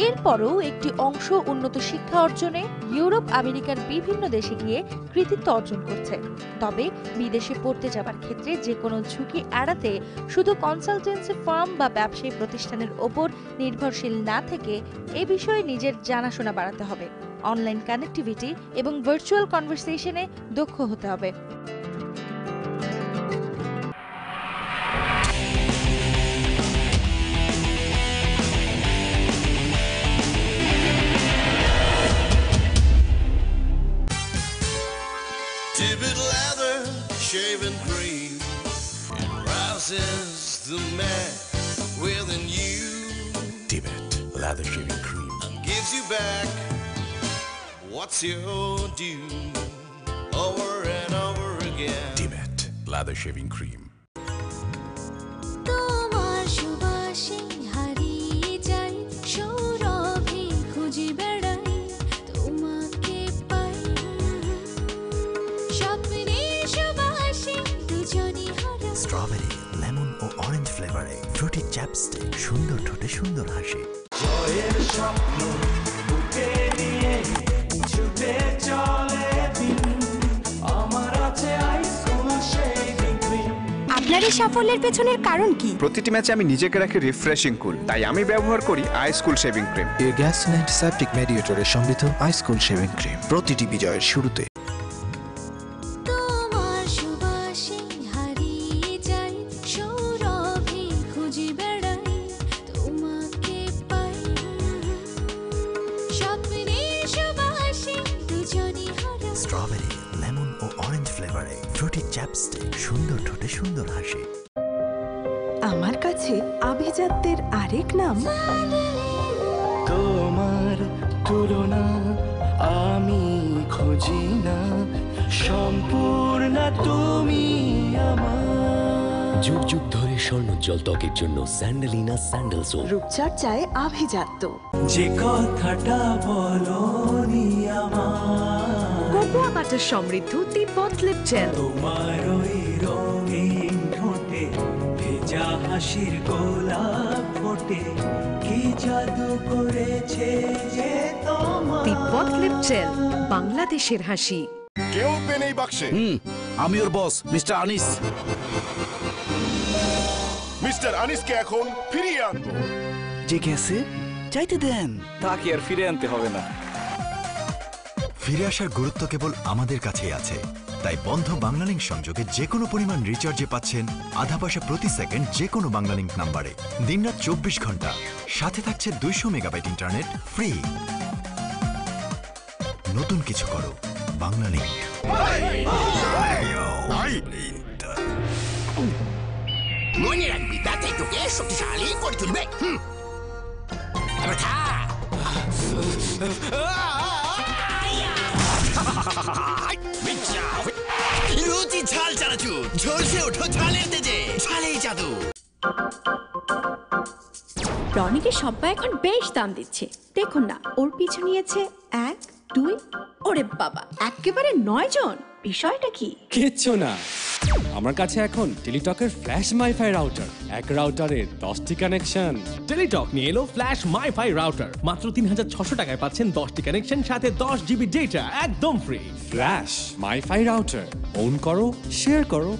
এরপরও একটি অংশ উন্নত শিক্ষা অর্জনে ইউরোপ, আমেরিকার বিভিন্ন দেশে গিয়ে কৃতিত্ব অর্জন করছে। তবে বিদেশে পড়তে যাবার ক্ষেত্রে যে কোনো ঝুঁকি এড়াতে শুধু কনসালটেন্সি ফার্ম বা ব্যবসায়ী প্রতিষ্ঠানের ওপর নির্ভরশীল না থেকে এ বিষয়ে নিজের জানাশোনা বাড়াতে হবে। অনলাইন কানেক্টিভিটি এবং ভার্চুয়াল কনভারসেশনে দক্ষ হতে হবে। Tibet leather, shaving cream, it rouses the man within you. Tibet leather shaving cream Gives you back what's your due over and over again. Tibet leather shaving cream. তোমার সুবাসে হারিয়ে যাই, সৌরভে খুঁজে বেড়াই, তোমাকে পাই স্বপ্নে সুবাসে দুজনে হারা। স্ট্রবেরি, লেমন ও অরেঞ্জ ফ্লেভারে ফ্রুটি চ্যাপস্টিক, সুন্দর ঠোঁটে সুন্দর হাসি। জয়ের স্বপ্ন বুকে নিয়ে ছুটে চলে দিন, আমার আছে আইসক্রিম শেভিং ক্রিম। আপনার এই সাফল্যের পেছনের কারণ কি? প্রতিটি ম্যাচে আমি নিজেকে রাখি রিফ্রেশিং কুল, তাই আমি ব্যবহার করি আইসকুল শেভিং ক্রিম। এর গ্যাস অ্যান্টিসেপটিক মেডিয়েটরে সমৃদ্ধ আইসকুল শেভিং ক্রিম, প্রতিটি বিজয়ের শুরুতে। তোমার সুবাসে হারিয়ে যাই, সৌরভে খুঁজে বেড়াই, তোমাকে পাই স্বপ্নে সুবাসে দুজনে হারা। স্ট্রবেরি, লেমন ও অরেঞ্জ ফ্লেভারে ফ্রুটি চ্যাপস্টিক, সুন্দর ঠোঁটে সুন্দর হাসি। আমার কাছে আভিজাত্যের আরেক নাম তোমার তুলনা আমি খুঁজি না, সম্পূর্ণ তুমি আমার। যুগ যুগ ধরে স্বর্ণোজ্জ্বল ত্বকের জন্য স্যান্ডেলিনা স্যান্ডেল সোপ। রূপচর্চায় আভিজাত্য। যে কথাটা বলনি আমার, কোকোয়া বাটার সমৃদ্ধ তিব্বত লিপ জেল। তোমার ওই রঙিন ঠোঁটে ভেজা হাসির গোলাপ ফোটে কি জাদু করেছে যে তোমার তিব্বত লিপ জেল, বাংলাদেশের হাসি। কেউ পেন এই বাক্সে। আমি ওর বস মিস্টার আনিস। মিস্টার আনিসকে এখন ফিরিয়ে আনবো। যে গেছে চাইতে দেন, তাকে আর ফিরে আনতে হবে না। ফিরে আসার গুরুত্ব কেবল আমাদের কাছেই আছে, তাই বন্ধ বাংলালিংক সংযোগে যে কোনো পরিমাণ রিচার্জে পাচ্ছেন আধা পয়সা প্রতি সেকেন্ড যে কোনো বাংলালিংক নাম্বারে, দিনরাত 24 ঘন্টা, সাথে থাকছে 200 মেগাবাইট ইন্টারনেট ফ্রি। নতুন কিছু করো বাংলালিংক। মনে রাখবি, তাতে তোকে শক্তিশালী করে তুলবে। রুচি ঝাল চানাচুর, ঝলসে ওঠো ঝালের তেজে, ঝালেই জাদু। রনিকে সবাই এখন বেশ দাম দিচ্ছে, দেখুন না ওর পিছু নিয়েছে 1, 2, ওরে বাবা একেবারে 9 জন। বিষয়টা কি? কিচ্ছু না, আমার কাছে এখন টেলিটকের ফ্ল্যাশ মাইফাই রাউটার। এক রাউটারে 10টি কানেকশন। টেলিটক নিয়ে এলো ফ্ল্যাশ মাইফাই রাউটার। মাত্র 3600 টাকায় পাচ্ছেন 10টি কানেকশন, সাথে 10 জিবি ডেটা একদম ফ্রি। ফ্ল্যাশ মাইফাই রাউটার, অন করো, শেয়ার করো।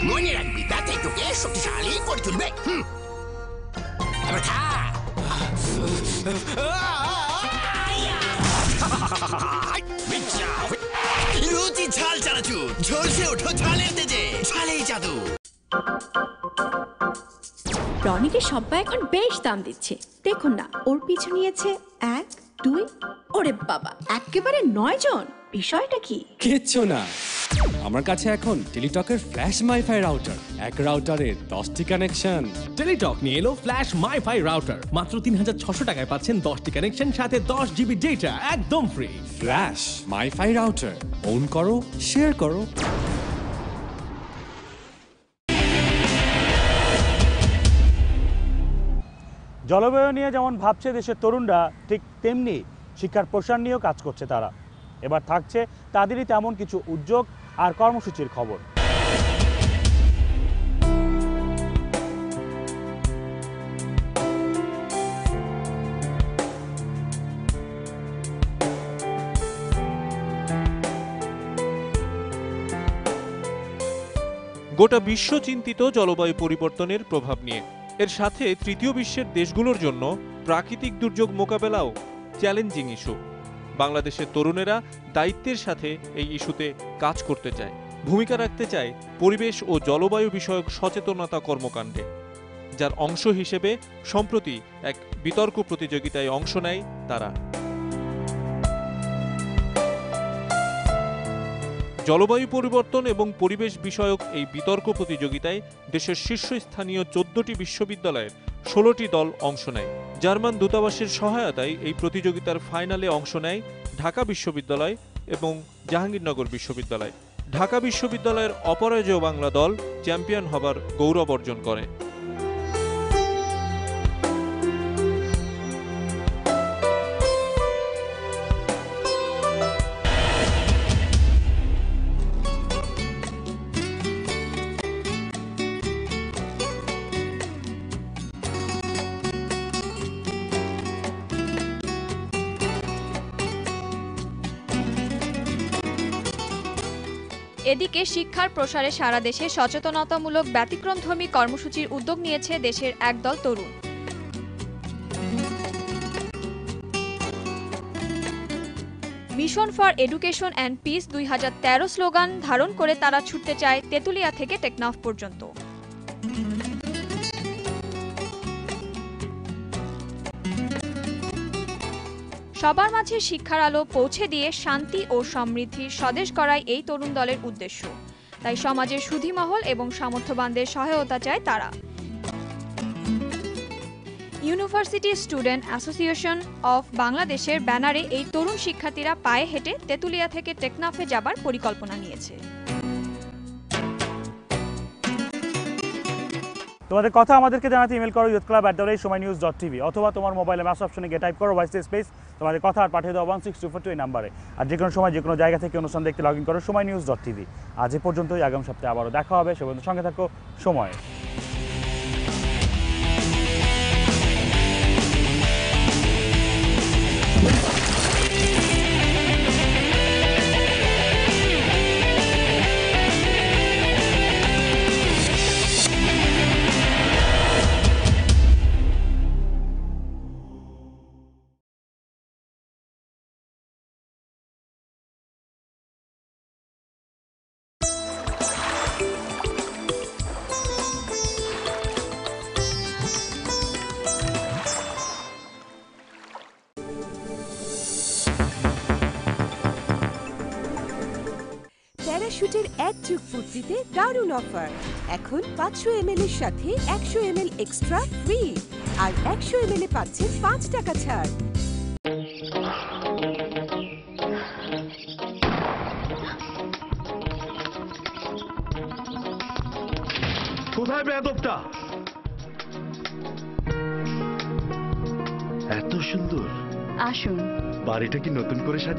মনে রাখবি, তাতে তোকে শক্তিশালী করে তুলবে। রুচি ঝাল চানাচুর, ঝলসে ওঠো ঝালের তেজে, ঝালেই জাদু। রনিকে সবাই এখন বেশ দাম দিচ্ছে, দেখুন না ওর পিছু নিয়েছে 1, 2, ওরে বাবা একেবারে 9 জন। বিষয়টা কি? কিচ্ছু না, আমার কাছে এখন টেলিটকের ফ্ল্যাশ মাইফাই রাউটার। এক রাউটারে 10টি কানেকশন। টেলিটক নিয়ে এলো ফ্ল্যাশ মাইফাই রাউটার। মাত্র 3600 টাকায় পাচ্ছেন 10টি কানেকশন, সাথে 10 জিবি ডেটা একদম ফ্রি। ফ্ল্যাশ মাইফাই রাউটার, অন করো, শেয়ার করো। জলবায়ু নিয়ে যেমন ভাবছে দেশের তরুণরা, ঠিক তেমনি শিক্ষার প্রসার নিয়েও কাজ করছে তারা। এবার থাকছে তাদেরই তেমন কিছু উদ্যোগ আর কর্মসূচির খবর। গোটা বিশ্ব চিন্তিত জলবায়ু পরিবর্তনের প্রভাব নিয়ে। এর সাথে তৃতীয় বিশ্বের দেশগুলোর জন্য প্রাকৃতিক দুর্যোগ মোকাবেলাও চ্যালেঞ্জিং ইস্যু। বাংলাদেশের তরুণেরা দায়িত্বের সাথে এই ইস্যুতে কাজ করতে চায়, ভূমিকা রাখতে চায় পরিবেশ ও জলবায়ু বিষয়ক সচেতনতা কর্মকাণ্ডে, যার অংশ হিসেবে সম্প্রতি এক বিতর্ক প্রতিযোগিতায় অংশ নেয় তারা। জলবায়ু পরিবর্তন এবং পরিবেশ বিষয়ক এই বিতর্ক প্রতিযোগিতায় দেশের শীর্ষস্থানীয় 14টি বিশ্ববিদ্যালয়ের 16টি দল অংশ নেয়। জার্মান দূতাবাসের সহায়তায় এই প্রতিযোগিতার ফাইনালে অংশ নেয় ঢাকা বিশ্ববিদ্যালয় এবং জাহাঙ্গীরনগর বিশ্ববিদ্যালয়। ঢাকা বিশ্ববিদ্যালয়ের অপরাজেয় বাংলা দল চ্যাম্পিয়ন হবার গৌরব অর্জন করে। এদিকে শিক্ষার প্রসারে সারা দেশে সচেতনতামূলক ব্যতিক্রমধর্মী কর্মসূচির উদ্যোগ নিয়েছে দেশের একদল তরুণ। Mission for education and peace 2013 slogan ধারণ করে তারা ছুটতে চায় তেতুলিয়া থেকে টেকনাফ পর্যন্ত। সবার মাঝে শিক্ষার আলো পৌঁছে দিয়ে শান্তি ও সমৃদ্ধির স্বদেশ গড়াই এই তরুণ দলের উদ্দেশ্য। তাই সমাজের সুধীমহল এবং সামর্থ্যবানদের সহায়তা চায় তারা। ইউনিভার্সিটি স্টুডেন্ট অ্যাসোসিয়েশন অফ বাংলাদেশের ব্যানারে এই তরুণ শিক্ষার্থীরা পায়ে হেঁটে তেতুলিয়া থেকে টেকনাফে যাবার পরিকল্পনা নিয়েছে। তোমাদের কথা আমাদেরকে জানাতে ইমেল করো youthclub@সময়নিউজ.tv অথবা তোমার মোবাইলে ম্যাস অপশনে গিয়ে টাইপ করো ভয়েস স্পেস তোমাদের কথা আর পাঠিয়ে দাও 16242 এই নাম্বারে। আর যে কোনো সময় যে কোনো জায়গা থেকে অনুষ্ঠান দেখতে লগ ইন করো সময়নিউজ.tv। আজ এ পর্যন্তই, আগামী সপ্তাহে আবারও দেখা হবে। সে পর্যন্ত সঙ্গে থাকো সময়। প্যারাশুটের এক যুগ ফুর্তিতে দারুণ অফার। এখন 500 ml এর সাথে 100 ml এক্সট্রা ফ্রি, আর 100 ml এ পাচ্ছেন 5 টাকা ছাড়। কোথায় বেয়াদবটা? এত সুন্দর। আসুন। বাড়িটা কি নতুন করে সাজিয়েছেন?